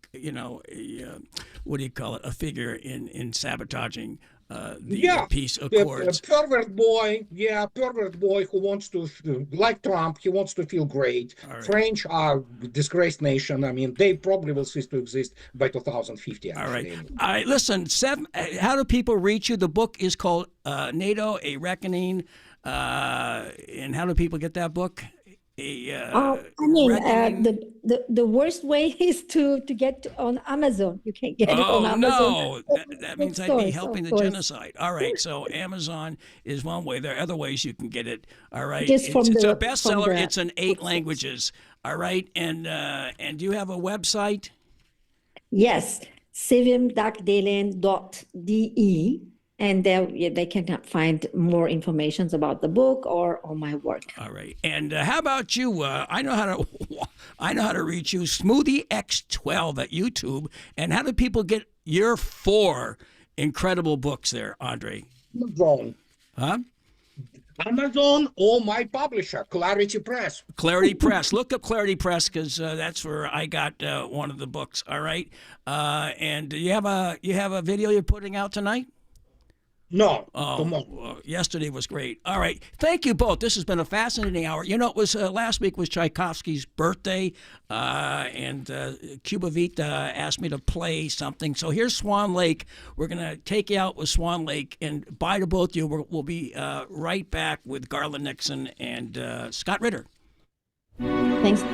do you call it? A figure in sabotaging the peace accords. Pervert boy who wants to, like Trump, he wants to feel great. Right. French are a disgraced nation. I mean, they probably will cease to exist by 2050. Actually. All right. Listen, how do people reach you? The book is called NATO, A Reckoning. And how do people get that book? The worst way is to get on Amazon. You can get it on Amazon. No, that means I'd be helping the genocide. All right, so Amazon is one way. There are other ways you can get it. All right, it's a bestseller. It's in 8 languages. All right, and do you have a website? Yes, sevim.dagdelen.de. And they can find more information about the book or my work. All right. And how about you? I know how to reach you. Smoothie X12 at YouTube. And how do people get your 4 incredible books there, Andrei? Amazon. Huh? Amazon or my publisher, Clarity Press. Clarity Press. Look up Clarity Press because that's where I got one of the books. All right. And you have a video you're putting out tonight? No, tomorrow. Well, yesterday was great. All right. Thank you both. This has been a fascinating hour. You know, it was last week was Tchaikovsky's birthday, and Cuba Vita asked me to play something. So here's Swan Lake. We're going to take you out with Swan Lake, and bye to both of you. We'll be right back with Garland Nixon and Scott Ritter. Thanks.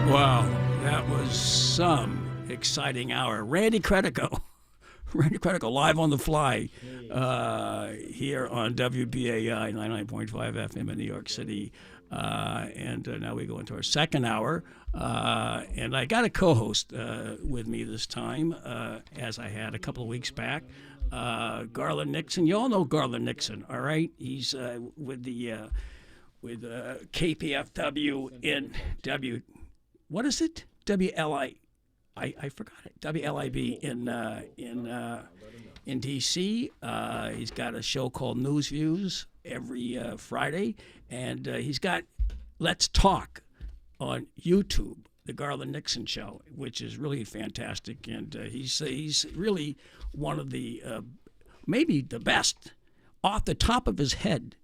Wow, that was some exciting hour. Randy Credico live on the fly here on WBAI 99.5 FM in New York City. And now we go into our second hour. And I got a co-host with me this time, as I had a couple of weeks back. Garland Nixon. You all know Garland Nixon, all right? He's with KPFW in what is it? WLI. I forgot it. WLIB in D.C. He's got a show called News Views every Friday, and he's got Let's Talk on YouTube, the Garland Nixon Show, which is really fantastic, and he's really one of the maybe the best off the top of his head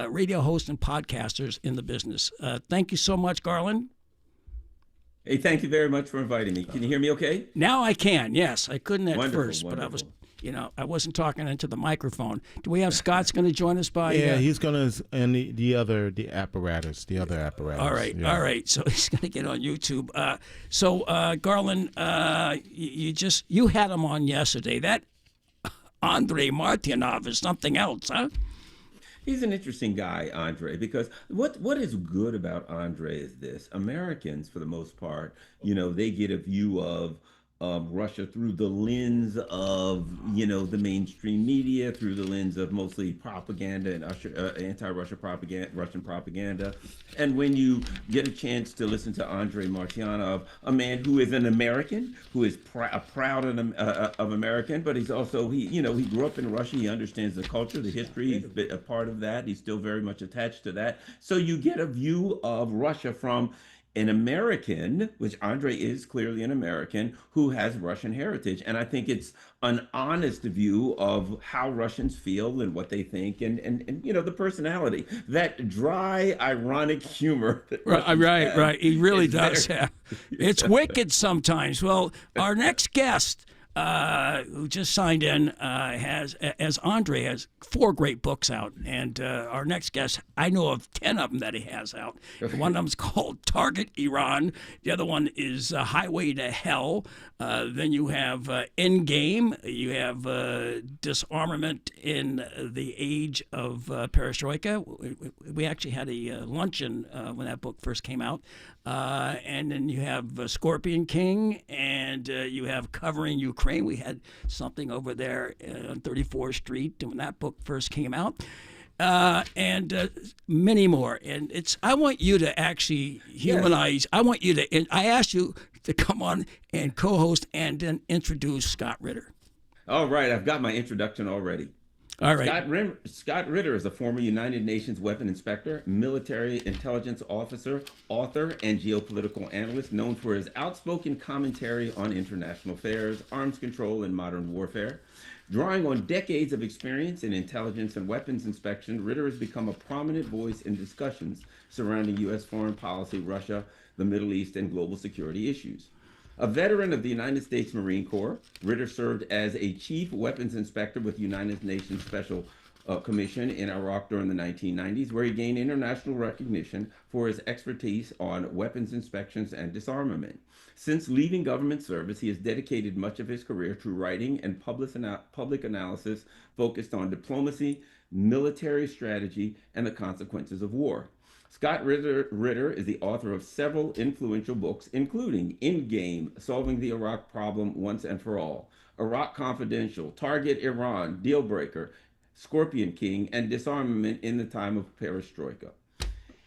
radio hosts and podcasters in the business. Thank you so much, Garland. Hey, thank you very much for inviting me. Can you hear me okay? Now I can, yes. I couldn't at Wonderful, first, but wonderful. I wasn't talking into the microphone. Do we have Scott's going to join us by? Yeah, he's going to, and the other apparatus. All right, yeah. all right. So he's going to get on YouTube. Garland, you had him on yesterday. That Andrei Martyanov is something else, huh? He's an interesting guy, Andrei, because what is good about Andrei is this. Americans, for the most part, they get a view of Russia through the lens of, the mainstream media, through the lens of mostly propaganda and anti-Russia propaganda, Russian propaganda. And when you get a chance to listen to Andrei Martyanov, a man who is an American, who is proud of American, but he's also, he grew up in Russia. He understands the culture, the history. He's been a part of that. He's still very much attached to that. So you get a view of Russia from an American, which Andrei is clearly an American, who has Russian heritage. And I think it's an honest view of how Russians feel and what they think and the personality, that dry, ironic humor. That Right. He really does have. It's wicked sometimes. Well, our next guest, who just signed in, as Andrei has 4 great books out, and our next guest, I know of 10 of them that he has out. One of them is called Target Iran. The other one is Highway to Hell. Then you have Endgame. You have Disarmament in the Age of Perestroika. We actually had a luncheon when that book first came out. And then you have Scorpion King, and you have Covering Ukraine. We had something over there on 34th Street when that book first came out. And many more. And I want you to actually humanize. Yes. I asked you to come on and co-host and then introduce Scott Ritter. All right, I've got my introduction already. All right. Scott Ritter is a former United Nations weapon inspector, military intelligence officer, author, and geopolitical analyst known for his outspoken commentary on international affairs, arms control, and modern warfare. Drawing on decades of experience in intelligence and weapons inspection, Ritter has become a prominent voice in discussions surrounding U.S. foreign policy, Russia, the Middle East, and global security issues. A veteran of the United States Marine Corps, Ritter served as a chief weapons inspector with the United Nations Special Commission in Iraq during the 1990s, where he gained international recognition for his expertise on weapons inspections and disarmament. Since leaving government service, he has dedicated much of his career to writing and public analysis focused on diplomacy, military strategy, and the consequences of war. Scott Ritter is the author of several influential books, including Endgame, Solving the Iraq Problem Once and for All, Iraq Confidential, Target Iran, Dealbreaker, Scorpion King, and Disarmament in the Time of Perestroika.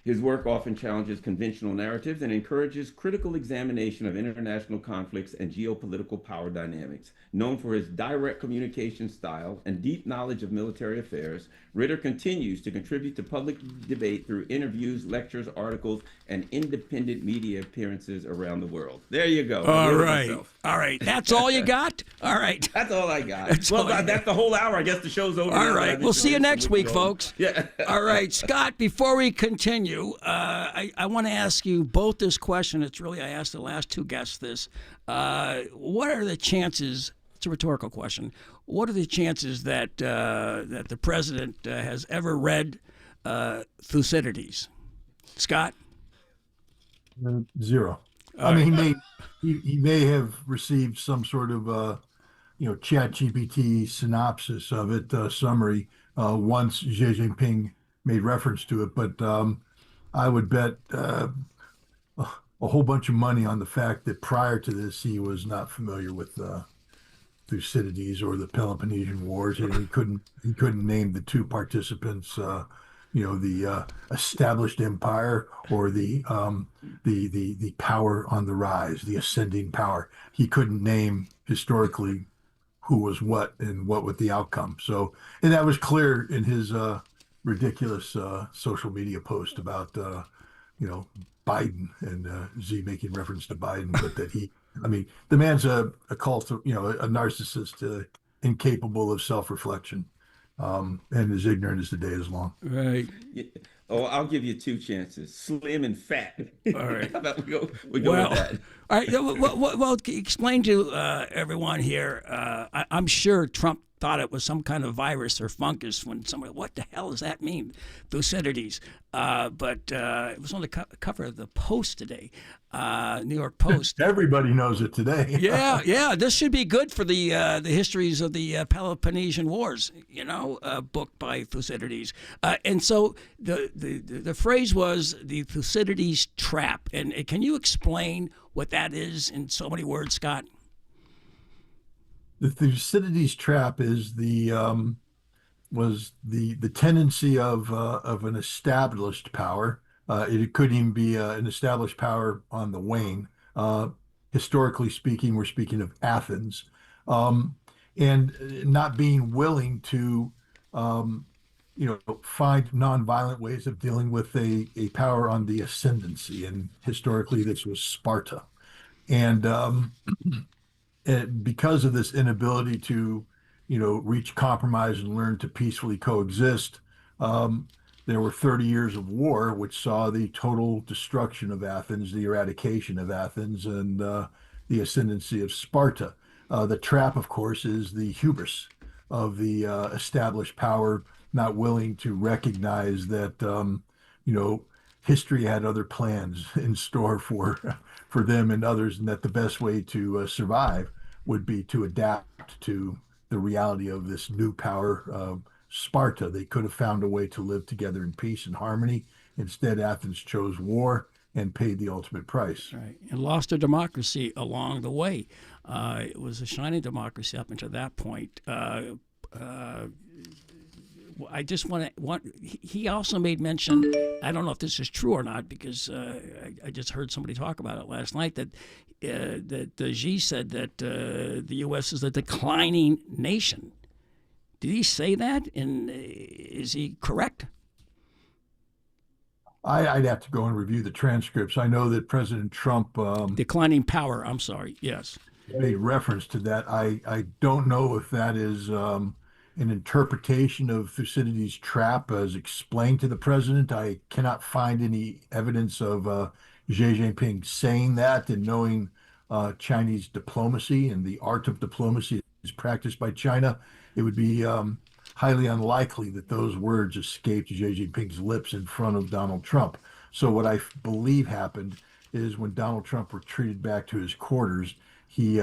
His work often challenges conventional narratives and encourages critical examination of international conflicts and geopolitical power dynamics. Known for his direct communication style and deep knowledge of military affairs, Ritter continues to contribute to public debate through interviews, lectures, articles, and independent media appearances around the world. There you go. All right. That's all you got? All right. That's all I got. That's the whole hour. I guess the show's over. All right. We'll see you next week, folks. Yeah. All right. Scott, before we continue, I want to ask you both this question. It's really, I asked the last two guests this. What are the chances, it's a rhetorical question, what are the chances that that the president has ever read Thucydides? Scott? Zero. I mean, he may have received some sort of ChatGPT synopsis of it, summary, once Xi Jinping made reference to it, but I would bet a whole bunch of money on the fact that prior to this, he was not familiar with Thucydides or the Peloponnesian Wars, and he couldn't name the two participants, the established empire or the power on the rise, the ascending power. He couldn't name historically who was what and what was the outcome. So, and that was clear in his ridiculous social media post about Biden and Z making reference to Biden, but that the man's a cult, a narcissist, incapable of self-reflection, and as ignorant as the day is long. Right. Oh, I'll give you two chances: slim and fat. All right. How about we go with that? All right. Well, explain to everyone here. I'm sure Trump thought it was some kind of virus or fungus when somebody, what the hell does that mean? Thucydides. But it was on the cover of the Post today, New York Post. Everybody knows it today. Yeah. This should be good for the histories of the Peloponnesian Wars, book by Thucydides. And so the phrase was the Thucydides trap. And can you explain what that is in so many words, Scott? The Thucydides trap is was the tendency of an established power. It could even be an established power on the wane. Historically speaking, we're speaking of Athens, and not being willing to, find nonviolent ways of dealing with a power on the ascendancy. And historically, this was Sparta, and because of this inability to, reach compromise and learn to peacefully coexist, there were 30 years of war, which saw the total destruction of Athens, the eradication of Athens, and the ascendancy of Sparta. The trap, of course, is the hubris of the established power, not willing to recognize that, history had other plans in store for them and others, and that the best way to survive would be to adapt to the reality of this new power, Sparta. They could have found a way to live together in peace and harmony. Instead, Athens chose war and paid the ultimate price. Right, and lost their democracy along the way. It was a shining democracy up until that point. I just he also made mention, I don't know if this is true or not, because I just heard somebody talk about it last night, that Xi said that the U.S. is a declining nation. Did he say that? And is he correct? I'd have to go and review the transcripts. I know that President Trump Declining power. I'm sorry. Yes. made reference to that. I don't know if that is an interpretation of Thucydides' trap as explained to the president. I cannot find any evidence of Xi Jinping saying that and knowing Chinese diplomacy and the art of diplomacy is practiced by China. It would be highly unlikely that those words escaped Xi Jinping's lips in front of Donald Trump. So what I believe happened is when Donald Trump retreated back to his quarters, he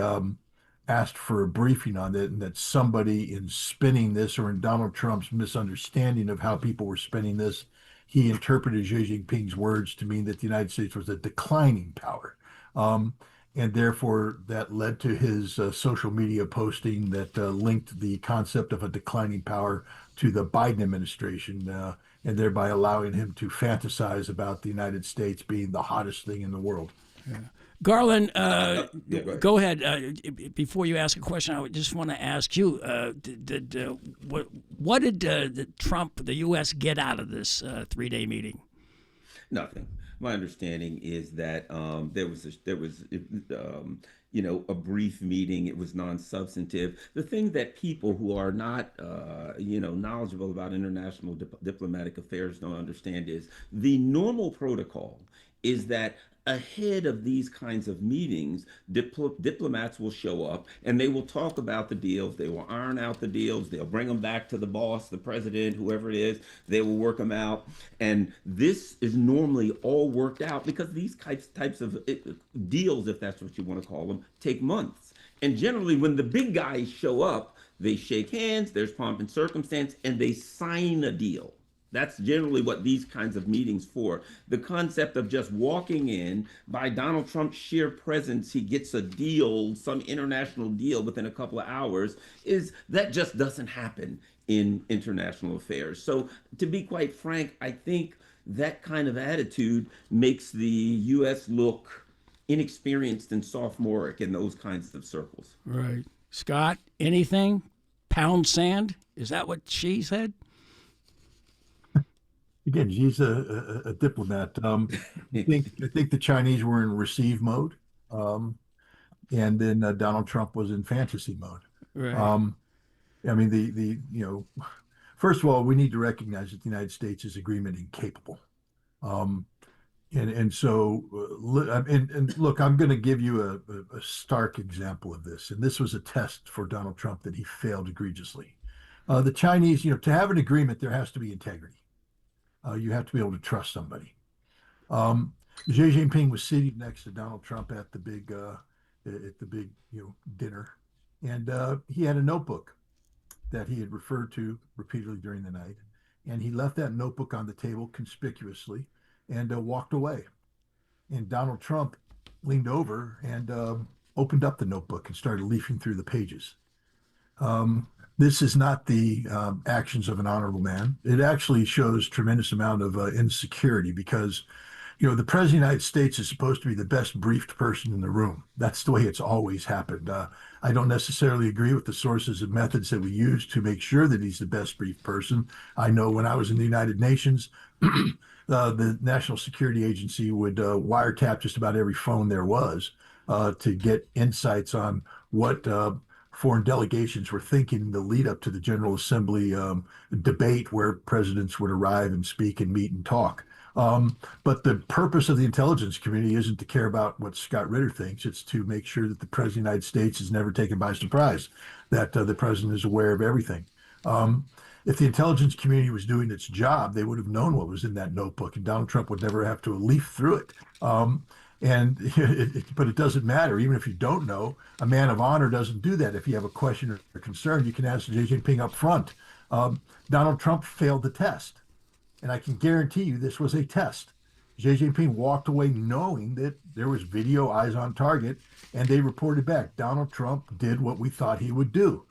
asked for a briefing on it, and that somebody in spinning this, or in Donald Trump's misunderstanding of how people were spinning this, he interpreted Xi Jinping's words to mean that the United States was a declining power. And therefore, that led to his social media posting that linked the concept of a declining power to the Biden administration, and thereby allowing him to fantasize about the United States being the hottest thing in the world. Yeah. Garland, go ahead. Before you ask a question, I would just want to ask you: what did the U.S. get out of this 3-day meeting? Nothing. My understanding is that there was a brief meeting. It was non-substantive. The thing that people who are not knowledgeable about international diplomatic affairs don't understand is the normal protocol is that ahead of these kinds of meetings, diplomats will show up and they will talk about the deals. They will iron out the deals. They'll bring them back to the boss, the president, whoever it is. They will work them out. And this is normally all worked out because these types of deals, if that's what you want to call them, take months. And generally, when the big guys show up, they shake hands, there's pomp and circumstance, and they sign a deal. That's generally what these kinds of meetings for. The concept of just walking in, by Donald Trump's sheer presence, he gets a deal, some international deal within a couple of hours, is that just doesn't happen in international affairs. So to be quite frank, I think that kind of attitude makes the U.S. look inexperienced and sophomoric in those kinds of circles. Right. Scott, anything? Pound sand? Is that what she said? Again, he's a diplomat. I think the Chinese were in receive mode, and then Donald Trump was in fantasy mode. Right. I mean, first of all, we need to recognize that the United States is agreement incapable. And so look, I'm going to give you a stark example of this. And this was a test for Donald Trump that he failed egregiously. The Chinese, to have an agreement, there has to be integrity. You have to be able to trust somebody. Xi Jinping was seated next to Donald Trump at the big dinner, and he had a notebook that he had referred to repeatedly during the night, and he left that notebook on the table conspicuously and walked away. And Donald Trump leaned over and opened up the notebook and started leafing through the pages. This is not the actions of an honorable man. It actually shows tremendous amount of insecurity because, the president of the United States is supposed to be the best briefed person in the room. That's the way it's always happened. I don't necessarily agree with the sources and methods that we use to make sure that he's the best briefed person. I know when I was in the United Nations, the National Security Agency would wiretap just about every phone there was to get insights on what foreign delegations were thinking in the lead up to the General Assembly debate where presidents would arrive and speak and meet and talk. But the purpose of the intelligence community isn't to care about what Scott Ritter thinks. It's to make sure that the president of the United States is never taken by surprise, that the president is aware of everything. If the intelligence community was doing its job, they would have known what was in that notebook, and Donald Trump would never have to leaf through it. But it doesn't matter. Even if you don't know, a man of honor doesn't do that. If you have a question or concern, you can ask Xi Jinping up front. Donald Trump failed the test. And I can guarantee you this was a test. Xi Jinping walked away knowing that there was video eyes on target, and they reported back. Donald Trump did what we thought he would do.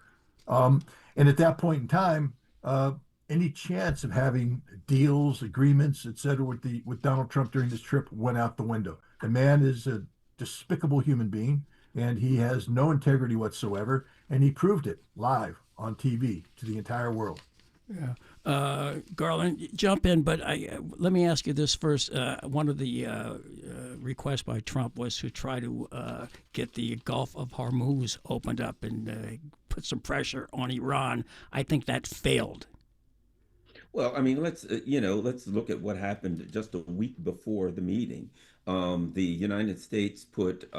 And at that point in time, any chance of having deals, agreements, et cetera, with Donald Trump during this trip went out the window. The man is a despicable human being, and he has no integrity whatsoever, and he proved it live on TV to the entire world. Yeah. Garland, jump in, but let me ask you this first. One of the requests by Trump was to try to get the Gulf of Hormuz opened up and put some pressure on Iran. I think that failed. Well, I mean, let's look at what happened just a week before the meeting. The United States put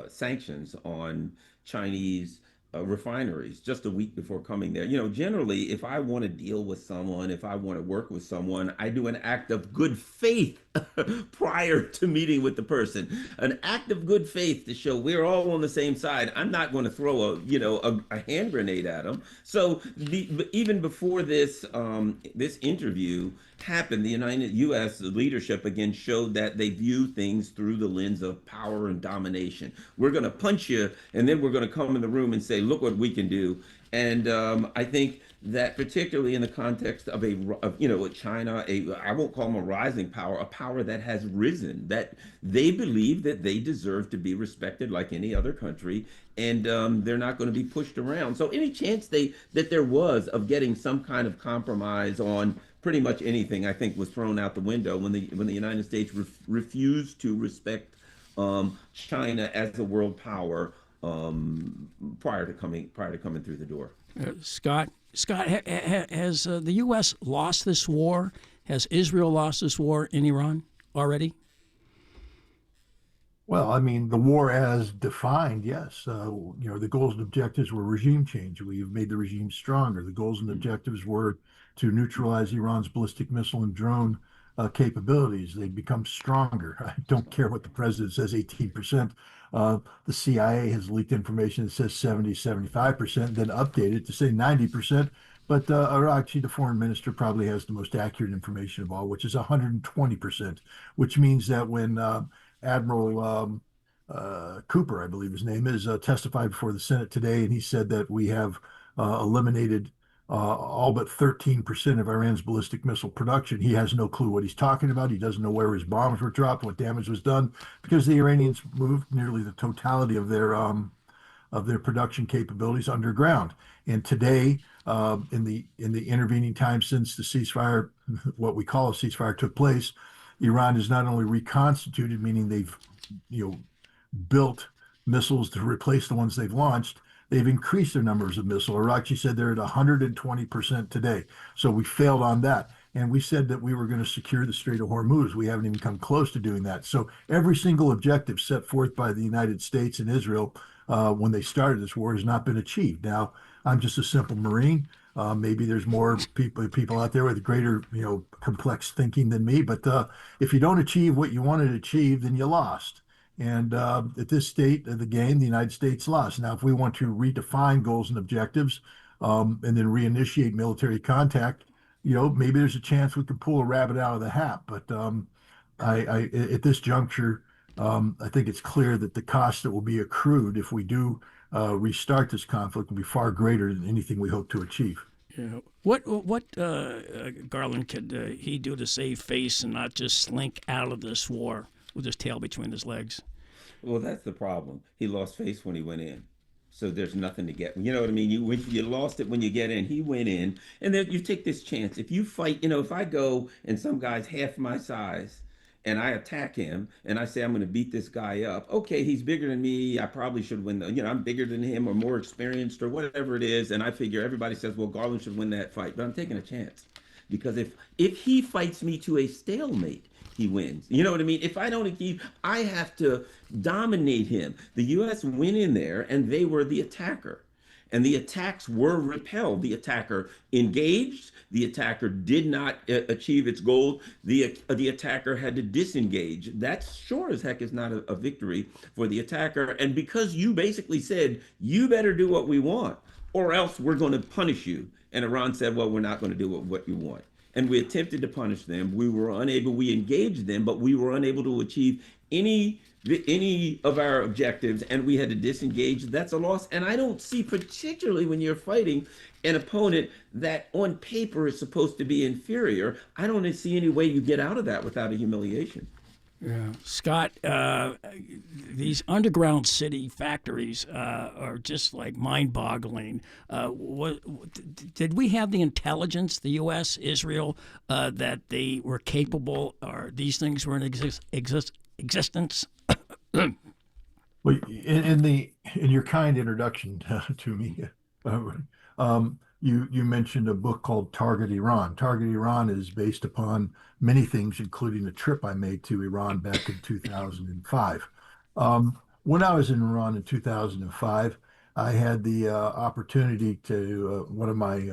sanctions on Chinese refineries just a week before coming there. Generally, if I want to deal with someone, if I want to work with someone, I do an act of good faith prior to meeting with the person. An act of good faith to show we're all on the same side. I'm not going to throw a hand grenade at them. So even before this interview happened, the U.S. leadership again showed that they view things through the lens of power and domination. We're going to punch you, and then we're going to come in the room and say, look what we can do. And I think that particularly in the context of China, I won't call them a rising power, a power that has risen, that they believe that they deserve to be respected like any other country, and they're not going to be pushed around. So any chance that there was of getting some kind of compromise on pretty much anything, I think, was thrown out the window when the United States refused to respect China as a world power prior to coming through the door. Scott, has the U.S. lost this war? Has Israel lost this war in Iran already? Well, I mean, the war as defined, yes. The goals and objectives were regime change. We've made the regime stronger. The goals and objectives were to neutralize Iran's ballistic missile and drone capabilities. They become stronger. I don't care what the president says, 18%. The CIA has leaked information that says 70, 75%, then updated to say 90%. But Araghchi, the foreign minister, probably has the most accurate information of all, which is 120%, which means that when Admiral Cooper, I believe his name is, testified before the Senate today, and he said that we have eliminated all but 13% of Iran's ballistic missile production. He has no clue what he's talking about. He doesn't know where his bombs were dropped, what damage was done, because the Iranians moved nearly the totality of their production capabilities underground. And today, in the intervening time since the ceasefire, what we call a ceasefire, took place, Iran is not only reconstituted, meaning they've built missiles to replace the ones they've launched, they've increased their numbers of missiles. Araghchi said they're at 120% today. So we failed on that. And we said that we were going to secure the Strait of Hormuz. We haven't even come close to doing that. So every single objective set forth by the United States and Israel when they started this war has not been achieved. Now, I'm just a simple Marine. Maybe there's more people out there with greater, complex thinking than me. But if you don't achieve what you wanted to achieve, then you lost. And at this state of the game, the United States lost. Now, if we want to redefine goals and objectives and then reinitiate military contact, maybe there's a chance we could pull a rabbit out of the hat. But at this juncture, I think it's clear that the cost that will be accrued if we do restart this conflict will be far greater than anything we hope to achieve. Yeah. What Garland could he do to save face and not just slink out of this war with his tail between his legs? Well, that's the problem. He lost face when he went in. So there's nothing to get. You know what I mean? You lost it when you get in. He went in, and then you take this chance. If you fight, if I go and some guy's half my size, and I attack him, and I say I'm going to beat this guy up. Okay, he's bigger than me. I probably should win. I'm bigger than him or more experienced or whatever it is. And I figure everybody says, well, Garland should win that fight. But I'm taking a chance because if he fights me to a stalemate, he wins. You know what I mean? If I don't achieve, I have to dominate him. The U.S. went in there and they were the attacker. And the attacks were repelled. The attacker engaged. The attacker did not achieve its goal. The attacker had to disengage. That sure as heck is not a victory for the attacker. And because you basically said, you better do what we want or else we're going to punish you. And Iran said, well, we're not going to do what you want. And we attempted to punish them. We were unable, we engaged them, but we were unable to achieve any of our objectives, and we had to disengage. That's a loss. And I don't see, particularly when you're fighting an opponent that on paper is supposed to be inferior, I don't see any way you get out of that without a humiliation. Yeah, Scott, these underground city factories are just like mind-boggling. Did we have the intelligence, the U.S., Israel, that they were capable, or these things were in existence? Well, in your kind introduction to me, you mentioned a book called Target Iran. Target Iran is based upon many things, including a trip I made to Iran back in 2005. When I was in Iran in 2005, I had the opportunity to one of my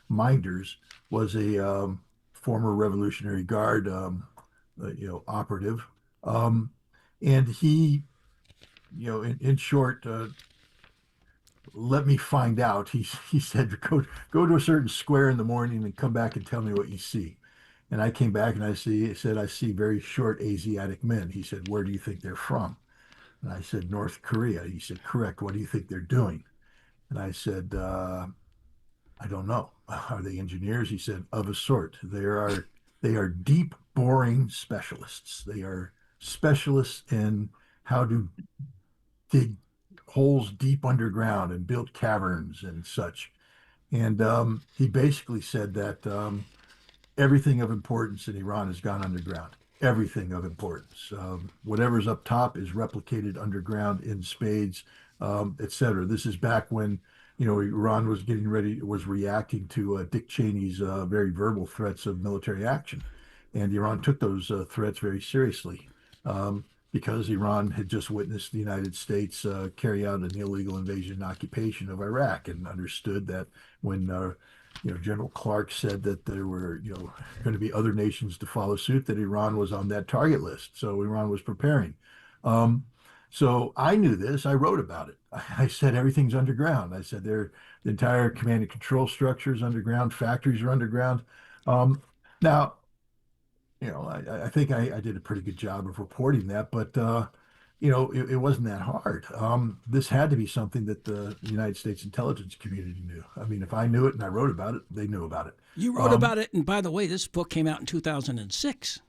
minders was a former Revolutionary Guard, operative, and he, in short, let me find out. He said, go to a certain square in the morning and come back and tell me what you see. And I came back and I said, I see very short Asiatic men. He said, where do you think they're from? And I said, North Korea. He said, correct. What do you think they're doing? And I said, I don't know. Are they engineers? He said, of a sort. They are deep boring specialists. They are specialists in how to dig holes deep underground and build caverns and such. And he basically said that everything of importance in Iran has gone underground. Everything of importance. Whatever's up top is replicated underground in spades, etc. This is back when, Iran was reacting to Dick Cheney's very verbal threats of military action. And Iran took those threats very seriously. Because Iran had just witnessed the United States carry out an illegal invasion and occupation of Iraq, and understood that when General Clark said that there were going to be other nations to follow suit, that Iran was on that target list. So Iran was preparing. So I knew this. I wrote about it. I said everything's underground. I said the entire command and control structure is underground. Factories are underground. Now, I think I did a pretty good job of reporting that, but it wasn't that hard. This had to be something that the United States intelligence community knew. I mean, if I knew it and I wrote about it, they knew about it. You wrote about it, and by the way, this book came out in 2006,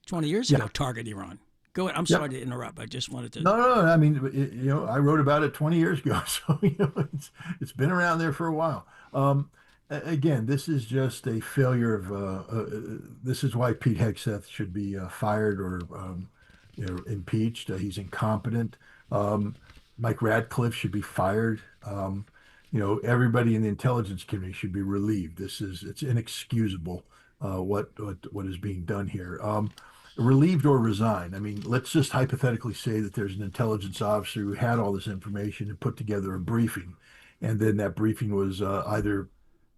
20 years ago. Target Iran. Go ahead. I'm sorry to interrupt. I just wanted to. No. I mean, I wrote about it 20 years ago, so it's been around there for a while. Again, this is just a failure of. This is why Pete Hegseth should be fired or impeached. He's incompetent. Mike Radcliffe should be fired. Everybody in the intelligence community should be relieved. It's inexcusable what is being done here. Relieved or resign. I mean, let's just hypothetically say that there's an intelligence officer who had all this information and put together a briefing, and then that briefing was either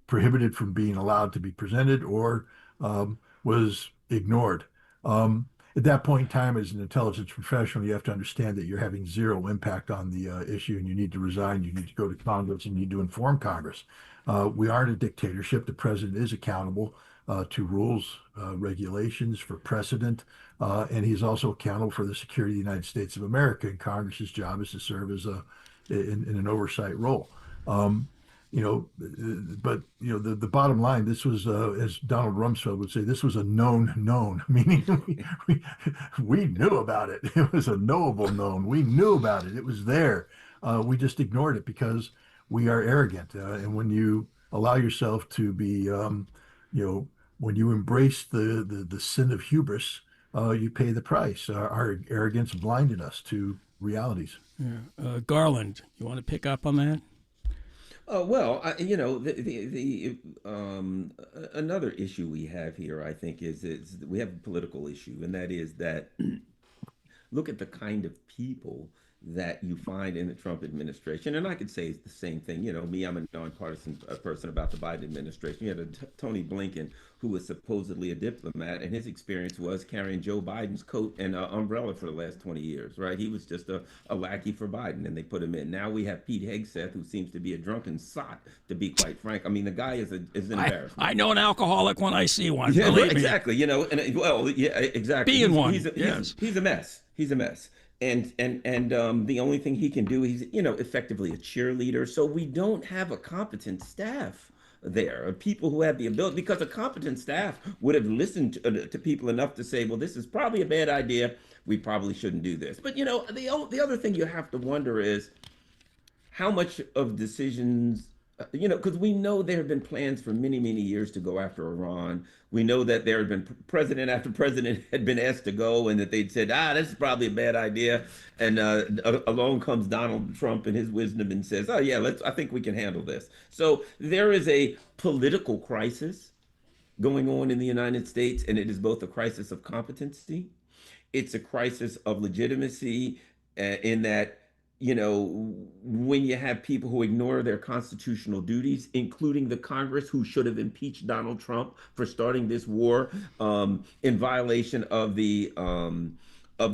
prohibited from being allowed to be presented or was ignored. At that point in time, as an intelligence professional, you have to understand that you're having zero impact on the issue, and you need to resign. You need to go to Congress and you need to inform Congress. We aren't a dictatorship. The president is accountable to rules, regulations, for precedent, and he's also accountable for the security of the United States of America. And Congress's job is to serve as in an oversight role. But the bottom line, this was, as Donald Rumsfeld would say, this was a known, meaning we knew about it. It was a knowable known. We knew about it. It was there. We just ignored it because we are arrogant. And when you allow yourself to be, when you embrace the sin of hubris, you pay the price. Our arrogance blinded us to realities. Yeah. Garland, you want to pick up on that? Well, another issue we have here, I think, is we have a political issue, and that is that look at the kind of people that you find in the Trump administration. And I could say it's the same thing. Me, I'm a nonpartisan person about the Biden administration. You had Tony Blinken, who was supposedly a diplomat, and his experience was carrying Joe Biden's coat and umbrella for the last 20 years, right? He was just a lackey for Biden, and they put him in. Now we have Pete Hegseth, who seems to be a drunken sot, to be quite frank. I mean, the guy is an embarrassment. I know an alcoholic when I see one. Yeah, believe exactly. Me. Exactly. Being one, he's a mess. He's a mess. And the only thing he can do, he's effectively a cheerleader. So we don't have a competent staff there, people who have the ability, because a competent staff would have listened to people enough to say, well, this is probably a bad idea. We probably shouldn't do this. But, the other thing you have to wonder is how much of decisions, because we know there have been plans for many, many years to go after Iran. We know that there had been president after president had been asked to go, and that they'd said, this is probably a bad idea. And along comes Donald Trump and his wisdom and says, oh yeah, I think we can handle this. So there is a political crisis going on in the United States, and it is both a crisis of competency. It's a crisis of legitimacy, in that, when you have people who ignore their constitutional duties, including the Congress, who should have impeached Donald Trump for starting this war in violation of the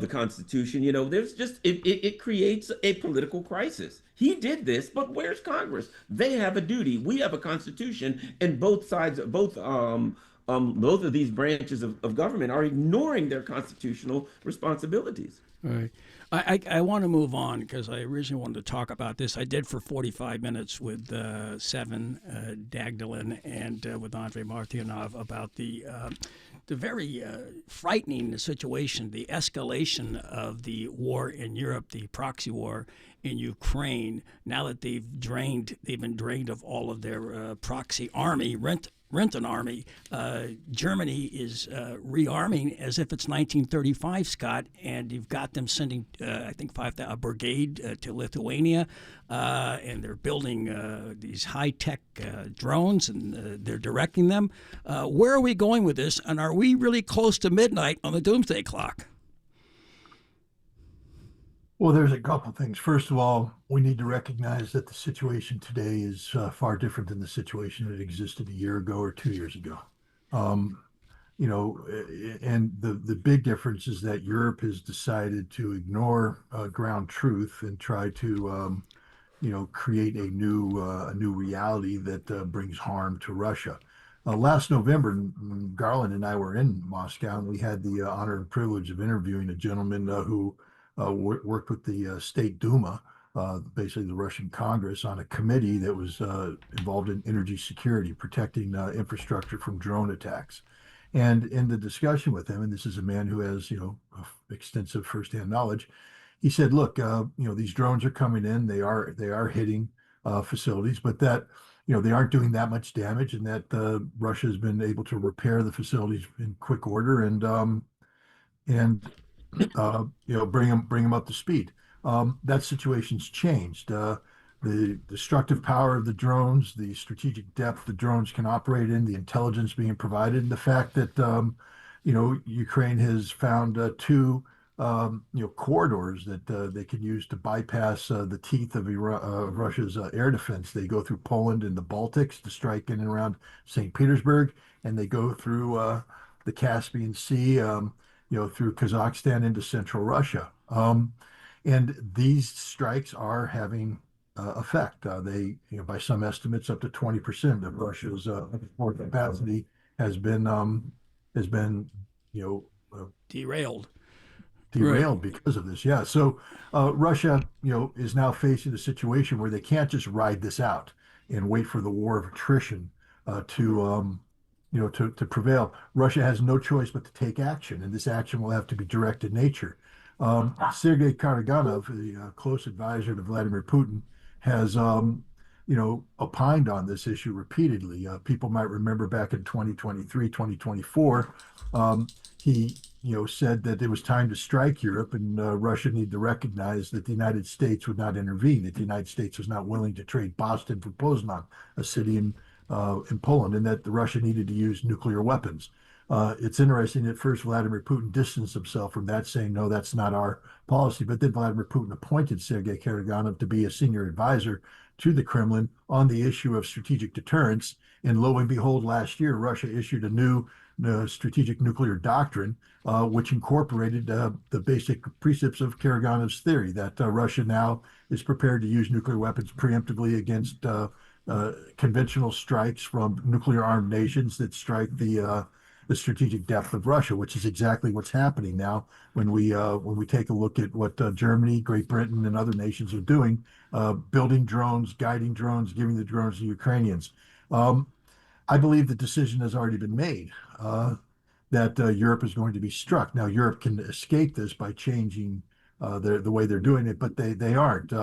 Constitution. There's just it creates a political crisis. He did this, but where's Congress? They have a duty. We have a Constitution, and both sides, both of these branches of government are ignoring their constitutional responsibilities. All right. I want to move on because I originally wanted to talk about this. I did for 45 minutes with Sevim, Dagdelen, and with Andrei Martyanov about the very frightening situation, the escalation of the war in Europe, the proxy war in Ukraine. Now that they've been drained of all of their proxy army, rent an army. Germany is rearming as if it's 1935, Scott, and you've got them sending, I think, a brigade to Lithuania, and they're building these high-tech drones, and they're directing them. Where are we going with this, and are we really close to midnight on the doomsday clock? Well, there's a couple things. First of all, we need to recognize that the situation today is far different than the situation that existed a year ago or 2 years ago. And the big difference is that Europe has decided to ignore ground truth and try to, create a new reality that brings harm to Russia. Last November, Garland and I were in Moscow, and we had the honor and privilege of interviewing a gentleman who worked with the State Duma, basically the Russian Congress, on a committee that was involved in energy security, protecting infrastructure from drone attacks. And in the discussion with him, and this is a man who has, extensive firsthand knowledge, he said, look, these drones are coming in, they are hitting facilities, but that, they aren't doing that much damage, and that Russia has been able to repair the facilities in quick order and bring them up to speed. That situation's changed. The destructive power of the drones, the strategic depth the drones can operate in, the intelligence being provided, and the fact that Ukraine has found two corridors that they can use to bypass the teeth of Russia's air defense. They go through Poland and the Baltics to strike in and around St. Petersburg, and they go through the Caspian Sea, through Kazakhstan into central Russia. And these strikes are having effect. They, by some estimates, up to 20% of Russia's port capacity has been derailed right. Because of this. Yeah. So Russia, is now facing a situation where they can't just ride this out and wait for the war of attrition to prevail. Russia has no choice but to take action, and this action will have to be direct in nature. Sergei Karaganov, the close advisor to Vladimir Putin, has, opined on this issue repeatedly. People might remember back in 2023, 2024, he, said that it was time to strike Europe, and Russia needed to recognize that the United States would not intervene, that the United States was not willing to trade Boston for Poznan, a city in Poland, and that Russia needed to use nuclear weapons. It's interesting at first Vladimir Putin distanced himself from that, saying, no, that's not our policy. But then Vladimir Putin appointed Sergei Karaganov to be a senior advisor to the Kremlin on the issue of strategic deterrence. And lo and behold, last year, Russia issued a new strategic nuclear doctrine, which incorporated the basic precepts of Karaganov's theory that Russia now is prepared to use nuclear weapons preemptively against conventional strikes from nuclear-armed nations that strike the strategic depth of Russia, which is exactly what's happening now when we take a look at what Germany, Great Britain, and other nations are doing, building drones, guiding drones, giving the drones to Ukrainians. I believe the decision has already been made that Europe is going to be struck. Now, Europe can escape this by changing the way they're doing it, but they aren't.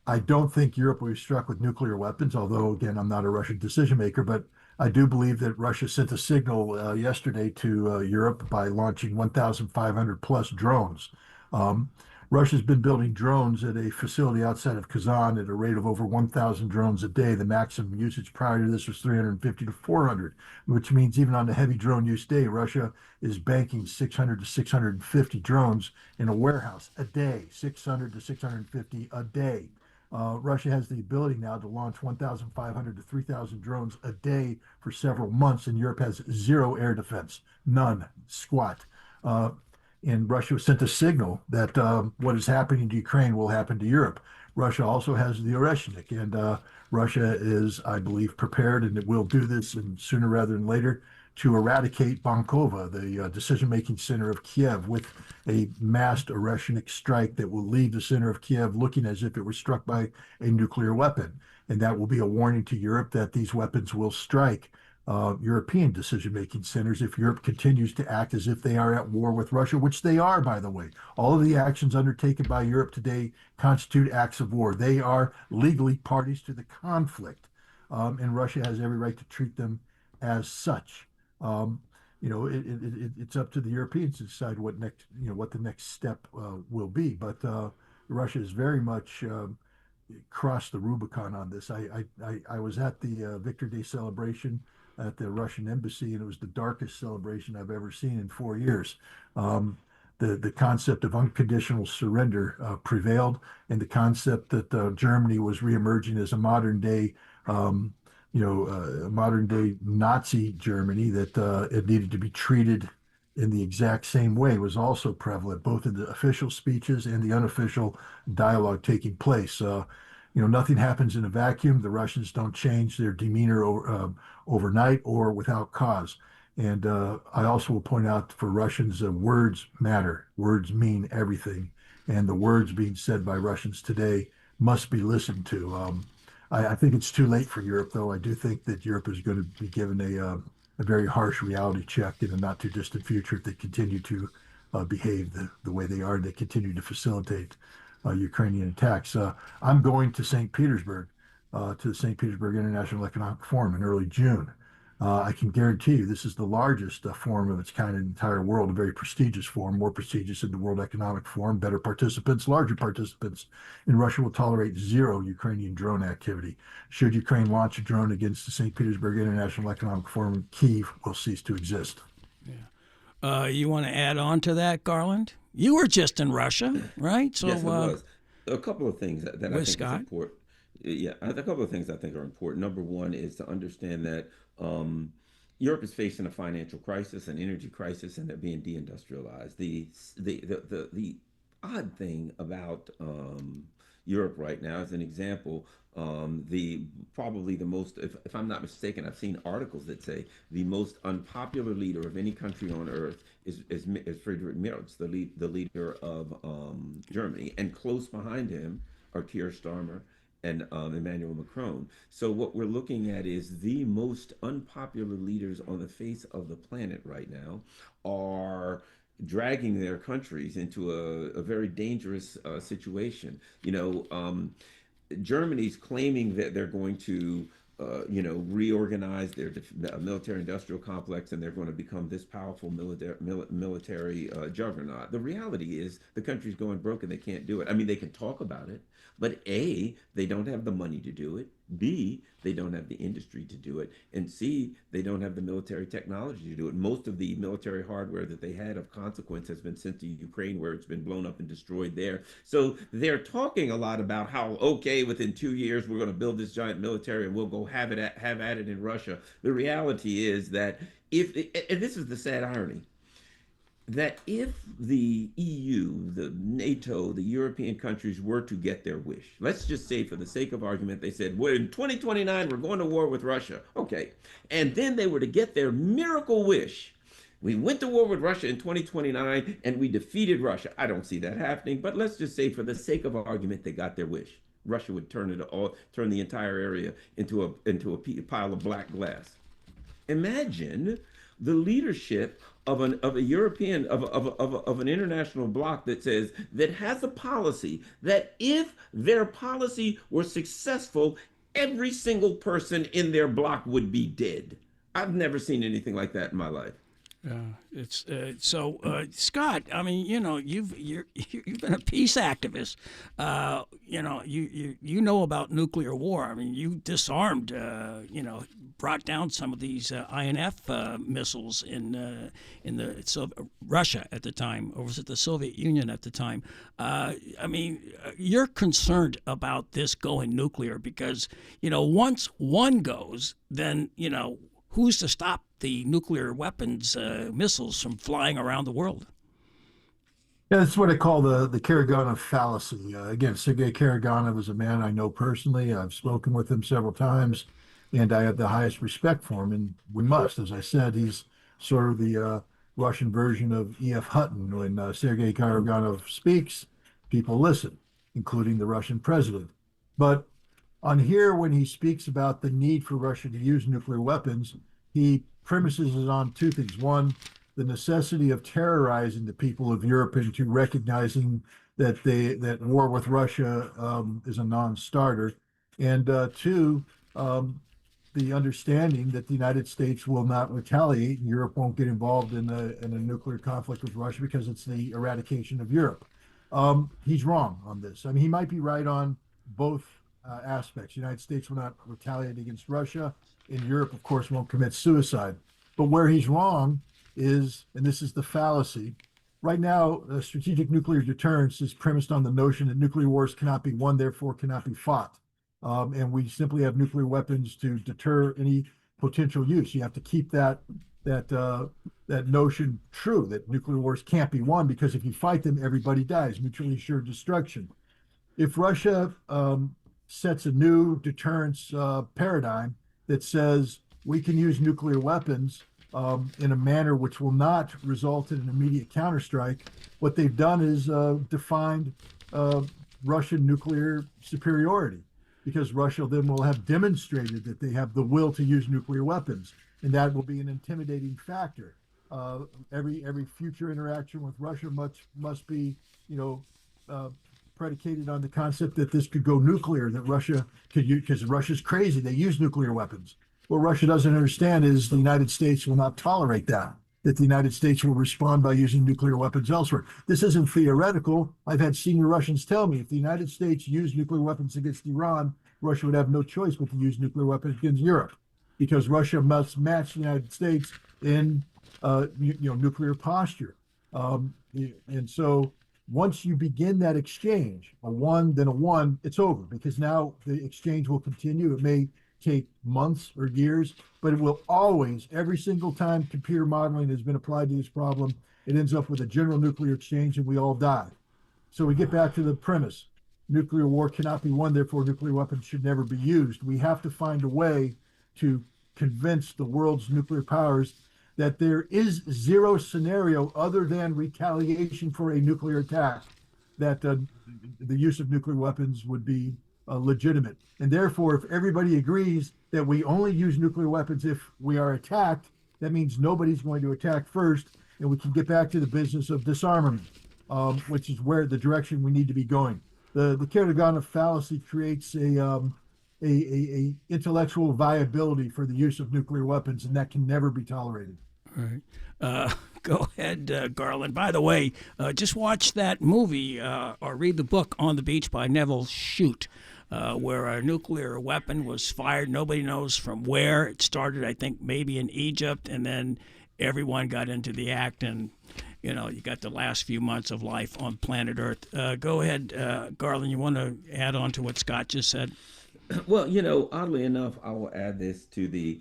I don't think Europe will be struck with nuclear weapons, although, again, I'm not a Russian decision maker, but I do believe that Russia sent a signal yesterday to Europe by launching 1,500 plus drones. Um, Russia's been building drones at a facility outside of Kazan at a rate of over 1,000 drones a day. The maximum usage prior to this was 350 to 400, which means even on the heavy drone use day, Russia is banking 600 to 650 drones in a warehouse a day, 600 to 650 a day. Russia has the ability now to launch 1,500 to 3,000 drones a day for several months, and Europe has zero air defense, none, squat. And Russia sent a signal that what is happening to Ukraine will happen to Europe. Russia also has the Oreshnik, and Russia is, I believe, prepared, and it will do this and sooner rather than later, to eradicate Bankova, the decision-making center of Kiev, with a massed Oreshnik strike that will leave the center of Kiev looking as if it were struck by a nuclear weapon. And that will be a warning to Europe that these weapons will strike European decision-making centers if Europe continues to act as if they are at war with Russia, which they are, by the way. All of the actions undertaken by Europe today constitute acts of war. They are legally parties to the conflict, and Russia has every right to treat them as such. It's up to the Europeans to decide what the next step will be. But Russia is very much crossed the Rubicon on this. I was at the Victor Day celebration at the Russian embassy, and it was the darkest celebration I've ever seen in 4 years. The concept of unconditional surrender prevailed, and the concept that Germany was reemerging as a modern day Nazi Germany, that it needed to be treated in the exact same way, was also prevalent, both in the official speeches and the unofficial dialogue taking place. Nothing happens in a vacuum. The Russians don't change their demeanor overnight or without cause. And I also will point out, for Russians, words matter. Words mean everything. And the words being said by Russians today must be listened to. I think it's too late for Europe, though. I do think that Europe is going to be given a very harsh reality check in a not too distant future if they continue to behave the way they are. They continue to facilitate Ukrainian attacks. I'm going to St. Petersburg, to the St. Petersburg International Economic Forum in early June. I can guarantee you this is the largest forum of its kind in the entire world, a very prestigious forum, more prestigious than the World Economic Forum, better participants, larger participants. And Russia will tolerate zero Ukrainian drone activity. Should Ukraine launch a drone against the St. Petersburg International Economic Forum, Kyiv will cease to exist. Yeah. You want to add on to that, Garland? You were just in Russia, right? So, yes, it was. A couple of things that I think Scott? is important. Yeah, a couple of things I think are important. Number one is to understand that Europe is facing a financial crisis, an energy crisis, and they're being deindustrialized. The odd thing about Europe right now, as an example, probably the most, if I'm not mistaken, I've seen articles that say the most unpopular leader of any country on earth is Friedrich Merz, the leader of Germany, and close behind him are Keir Starmer and Emmanuel Macron. So what we're looking at is the most unpopular leaders on the face of the planet right now are dragging their countries into a very dangerous situation. Germany's claiming that they're going to reorganize their military-industrial complex, and they're going to become this powerful military juggernaut. The reality is the country's going broke and they can't do it. I mean, they can talk about it, but A, they don't have the money to do it. B, they don't have the industry to do it. And C, they don't have the military technology to do it. Most of the military hardware that they had of consequence has been sent to Ukraine, where it's been blown up and destroyed there. So they're talking a lot about how, okay, within 2 years, we're going to build this giant military and we'll go have at it in Russia. The reality is that and this is the sad irony, that if the EU, the NATO, the European countries were to get their wish, let's just say for the sake of argument, they said, well, in 2029, we're going to war with Russia. Okay. And then they were to get their miracle wish. We went to war with Russia in 2029 and we defeated Russia. I don't see that happening, but let's just say for the sake of argument, they got their wish. Russia would turn the entire area into a pile of black glass. Imagine the leadership of a European of an international bloc that says that has a policy that if their policy were successful, every single person in their bloc would be dead. I've never seen anything like that in my life. It's Scott. I mean, you've been a peace activist. You know about nuclear war. I mean, you disarmed. Brought down some of these INF missiles in Russia at the time, or was it the Soviet Union at the time? You're concerned about this going nuclear because once one goes, then who's to stop the nuclear weapons missiles from flying around the world? Yeah, that's what I call the Karaganov fallacy. Again, Sergei Karaganov is a man I know personally. I've spoken with him several times, and I have the highest respect for him. And we must, as I said, he's sort of the Russian version of E.F. Hutton. When Sergei Karaganov speaks, people listen, including the Russian president. But on here, when he speaks about the need for Russia to use nuclear weapons, he premises it on two things. One, the necessity of terrorizing the people of Europe into recognizing that war with Russia is a non-starter, and two, the understanding that the United States will not retaliate and Europe won't get involved in a nuclear conflict with Russia because it's the eradication of Europe. He's wrong on this. I mean, he might be right on both aspects. The United States will not retaliate against Russia, and Europe, of course, won't commit suicide. But where he's wrong is, and this is the fallacy, right now, strategic nuclear deterrence is premised on the notion that nuclear wars cannot be won, therefore cannot be fought. And we simply have nuclear weapons to deter any potential use. You have to keep that notion true, that nuclear wars can't be won, because if you fight them, everybody dies, mutually assured destruction. If Russia sets a new deterrence paradigm that says we can use nuclear weapons in a manner which will not result in an immediate counterstrike, what they've done is defined Russian nuclear superiority, because Russia then will have demonstrated that they have the will to use nuclear weapons, and that will be an intimidating factor. Every future interaction with Russia must be, predicated on the concept that this could go nuclear, that Russia could use, because Russia's crazy, they use nuclear weapons. What Russia doesn't understand is the United States will not tolerate that the United States will respond by using nuclear weapons elsewhere. This isn't theoretical. I've had senior Russians tell me if the United States used nuclear weapons against Iran, Russia would have no choice but to use nuclear weapons against Europe, because Russia must match the United States in nuclear posture. And so once you begin that exchange, a one, then a one, it's over, because now the exchange will continue. It may take months or years, but it will always, every single time computer modeling has been applied to this problem, it ends up with a general nuclear exchange and we all die. So we get back to the premise. Nuclear war cannot be won, therefore nuclear weapons should never be used. We have to find a way to convince the world's nuclear powers that there is zero scenario other than retaliation for a nuclear attack, that the use of nuclear weapons would be legitimate. And therefore, if everybody agrees that we only use nuclear weapons if we are attacked, that means nobody's going to attack first, and we can get back to the business of disarmament, which is where the direction we need to be going. The Karaganov fallacy creates a intellectual viability for the use of nuclear weapons, and that can never be tolerated. All right. Go ahead, Garland. By the way, just watch that movie or read the book On the Beach by Neville Shute, where a nuclear weapon was fired. Nobody knows from where. It started, I think, maybe in Egypt, and then everyone got into the act, and you got the last few months of life on planet Earth. Go ahead, Garland. You want to add on to what Scott just said? Well, oddly enough, I will add this to the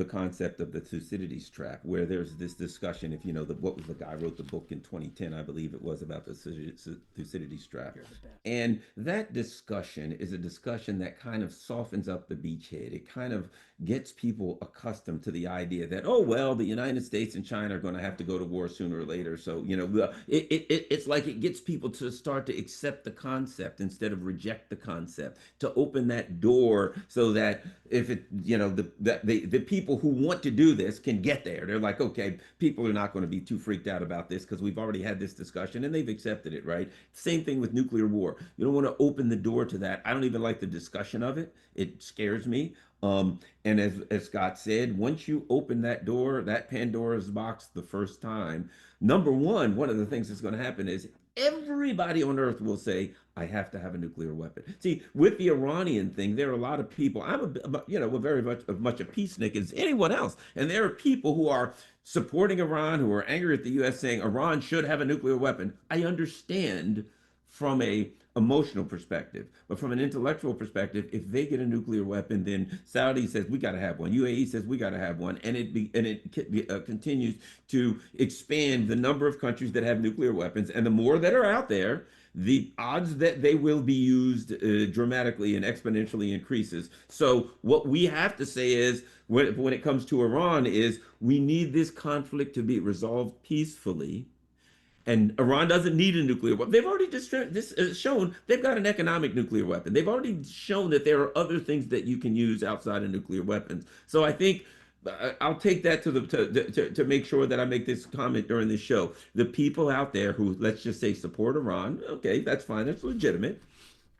concept of the Thucydides trap, where there's this discussion. If what was the guy wrote the book in 2010, I believe it was, about the Thucydides trap, and that discussion is a discussion that kind of softens up the beachhead. It kind of gets people accustomed to the idea that, oh well, the United States and China are going to have to go to war sooner or later. So it's like it gets people to start to accept the concept instead of reject the concept, to open that door so that if it, the people who want to do this can get there. They're like, okay, people are not going to be too freaked out about this because we've already had this discussion and they've accepted it, right? Same thing with nuclear war. You don't want to open the door to that. I don't even like the discussion of it. It scares me. And as Scott said, once you open that door, that Pandora's box the first time, number one of the things that's going to happen is everybody on earth will say, I have to have a nuclear weapon. See, with the Iranian thing, there are a lot of people, we're very much a peacenik as anyone else. And there are people who are supporting Iran, who are angry at the U.S. saying Iran should have a nuclear weapon. I understand from a emotional perspective, but from an intellectual perspective, if they get a nuclear weapon, then Saudi says we got to have one, UAE says we got to have one, and it continues to expand the number of countries that have nuclear weapons, and the more that are out there, the odds that they will be used dramatically and exponentially increases. So what we have to say is, when it comes to Iran, is we need this conflict to be resolved peacefully. And Iran doesn't need a nuclear weapon. They've already shown they've got an economic nuclear weapon. They've already shown that there are other things that you can use outside of nuclear weapons. So I think I'll take that to make sure that I make this comment during this show. The people out there who, let's just say, support Iran, okay, that's fine, that's legitimate.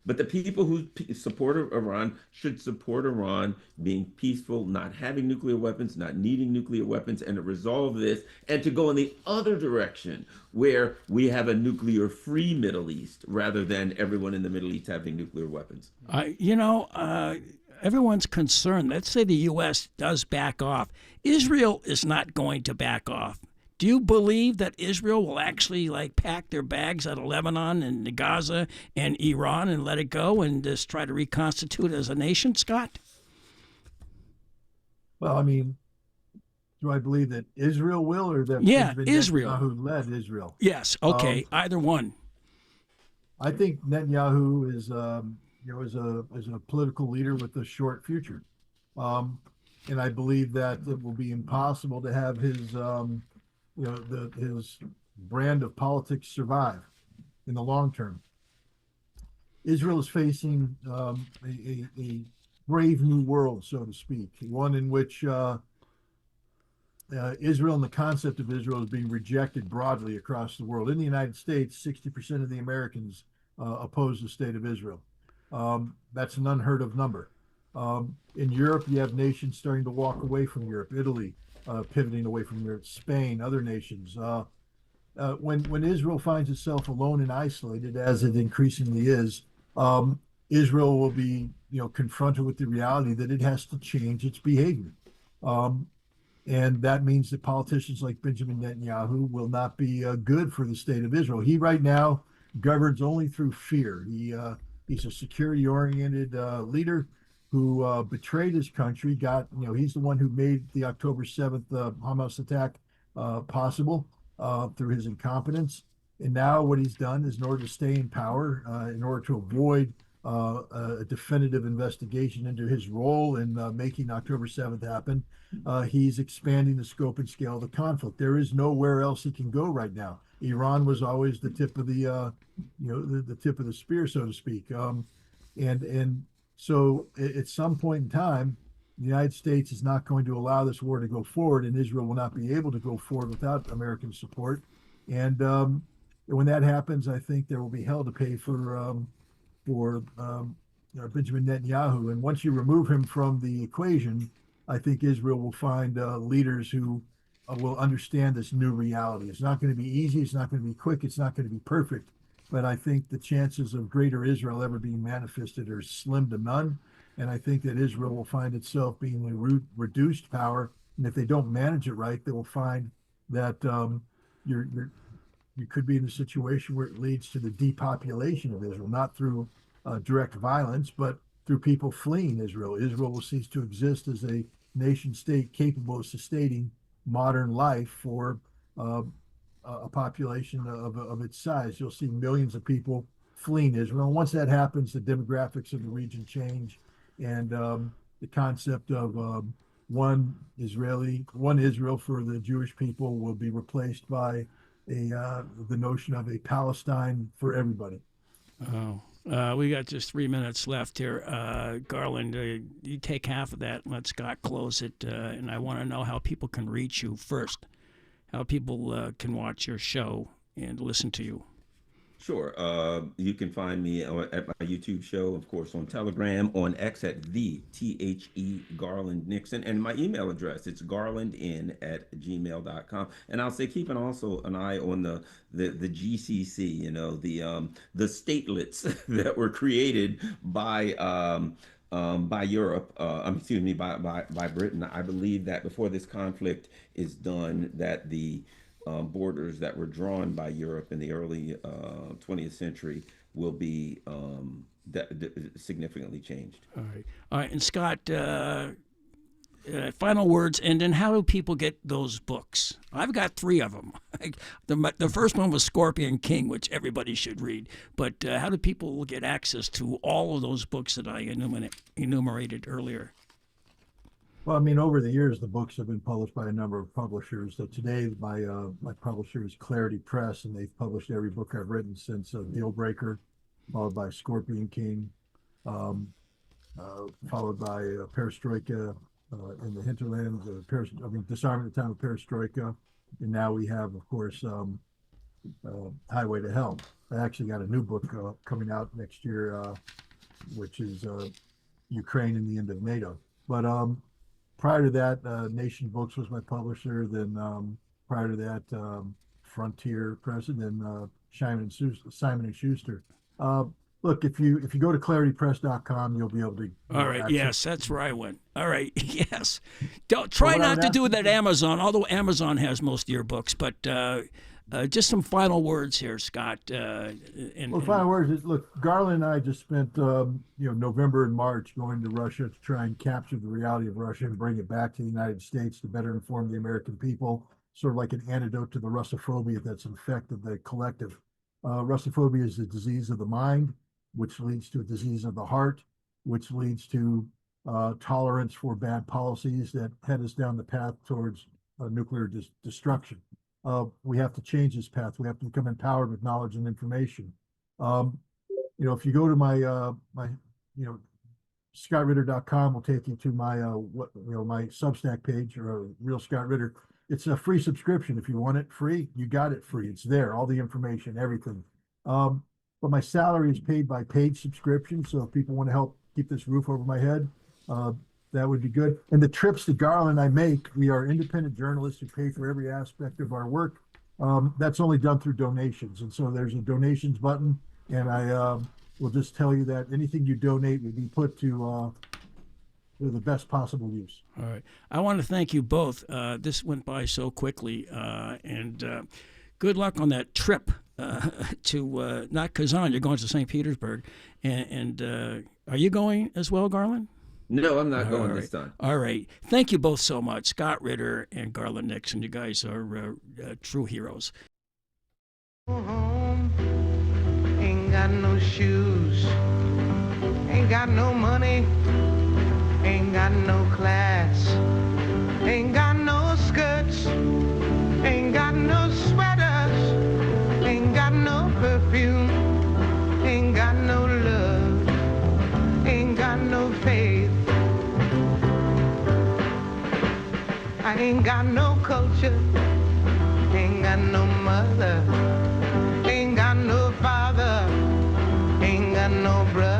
But the people who support Iran should support Iran being peaceful, not having nuclear weapons, not needing nuclear weapons, and to resolve this, and to go in the other direction where we have a nuclear-free Middle East rather than everyone in the Middle East having nuclear weapons. Everyone's concerned. Let's say the U.S. does back off. Israel is not going to back off. Do you believe that Israel will actually pack their bags out of Lebanon and Gaza and Iran and let it go and just try to reconstitute as a nation, Scott? Well, I mean, do I believe that Israel will, or that Israel Netanyahu led Israel? Yes. Okay. Either one. I think Netanyahu is a political leader with a short future, and I believe that it will be impossible to have his his brand of politics survive in the long term. Israel is facing a brave new world, so to speak, one in which Israel and the concept of Israel is being rejected broadly across the world. In the United States, 60% of the Americans oppose the state of Israel. That's an unheard of number. In Europe, you have nations starting to walk away from Europe. Italy, pivoting away from Europe, Spain, other nations. When Israel finds itself alone and isolated, as it increasingly is, Israel will be confronted with the reality that it has to change its behavior. And that means that politicians like Benjamin Netanyahu will not be good for the state of Israel. He right now governs only through fear. He's a security-oriented leader who betrayed his country. He's the one who made the October 7th Hamas attack possible through his incompetence. And now what he's done is, in order to stay in power, in order to avoid a definitive investigation into his role in making October 7th happen, he's expanding the scope and scale of the conflict. There is nowhere else he can go right now. Iran was always the tip of the tip of the spear, so to speak. So at some point in time, the United States is not going to allow this war to go forward, and Israel will not be able to go forward without American support. And when that happens, I think there will be hell to pay for Benjamin Netanyahu. And once you remove him from the equation, I think Israel will find leaders who will understand this new reality. It's not going to be easy. It's not going to be quick. It's not going to be perfect. But I think the chances of greater Israel ever being manifested are slim to none. And I think that Israel will find itself being a reduced power. And if they don't manage it right, they will find that you could be in a situation where it leads to the depopulation of Israel, not through direct violence, but through people fleeing Israel. Israel will cease to exist as a nation state capable of sustaining modern life for a population of its size. You'll see millions of people fleeing Israel. And once that happens, the demographics of the region change, and the concept of one Israel for the Jewish people will be replaced by the notion of a Palestine for everybody. Oh, We got just 3 minutes left here. Garland, you take half of that and let Scott close it. And I want to know how people can reach you first, how people can watch your show and listen to you. Sure. You can find me at my YouTube show, of course, on Telegram, on X at THE Garland Nixon, and my email address, it's garlandn@gmail.com. And I'll say keep an eye on the GCC, you know, the statelets that were created by Europe, excuse me, by Britain. I believe that before this conflict is done, that the borders that were drawn by Europe in the early 20th century will be significantly changed. All right. And Scott, final words, and then how do people get those books? I've got 3 of them. The first one was Scorpion King, which everybody should read. But how do people get access to all of those books that I enumerated earlier? Well, I mean, over the years, the books have been published by a number of publishers. So today, my publisher is Clarity Press, and they've published every book I've written since Deal Breaker, followed by Scorpion King, followed by Perestroika in the Hinterlands, Disarmament at the Time of Perestroika, and now we have, of course, Highway to Hell. I actually got a new book coming out next year, which is Ukraine and the End of NATO. But prior to that, Nation Books was my publisher. Then prior to that, Frontier Press, and then Simon and Schuster. Look, if you go to claritypress.com, you'll be able to. All right. Yes, that's where I went. All right. Yes. Don't try not to do that Amazon, although Amazon has most of your books. But just some final words here, Scott. Final words is, look, Garland and I just spent November and March going to Russia to try and capture the reality of Russia and bring it back to the United States to better inform the American people, sort of like an antidote to the Russophobia that's infected the collective. Russophobia is a disease of the mind, which leads to a disease of the heart, which leads to tolerance for bad policies that head us down the path towards nuclear destruction. We have to change this path. We have to become empowered with knowledge and information. If you go to my ScottRitter.com will take you to my my Substack page, or Real Scott Ritter. It's a free subscription. If you want it free, you got it free. It's there, all the information, everything. But my salary is paid by paid subscription. So if people want to help keep this roof over my head, that would be good. And the trips that Garland and I make, we are independent journalists who pay for every aspect of our work. That's only done through donations. And so there's a donations button. And I will just tell you that anything you donate will be put to the best possible use. All right. I want to thank you both. This went by so quickly. And good luck on that trip to not Kazan. You're going to St. Petersburg. And are you going as well, Garland? No, I'm not going this time. All right. Thank you both so much, Scott Ritter and Garland Nixon. You guys are true heroes. Ain't got no shoes, ain't got no money, ain't got no class, ain't got no skirts, ain't got no sweaters, ain't got no perfume, ain't got no love, ain't got no faith. I ain't got no culture, ain't got no mother, ain't got no father, ain't got no brother.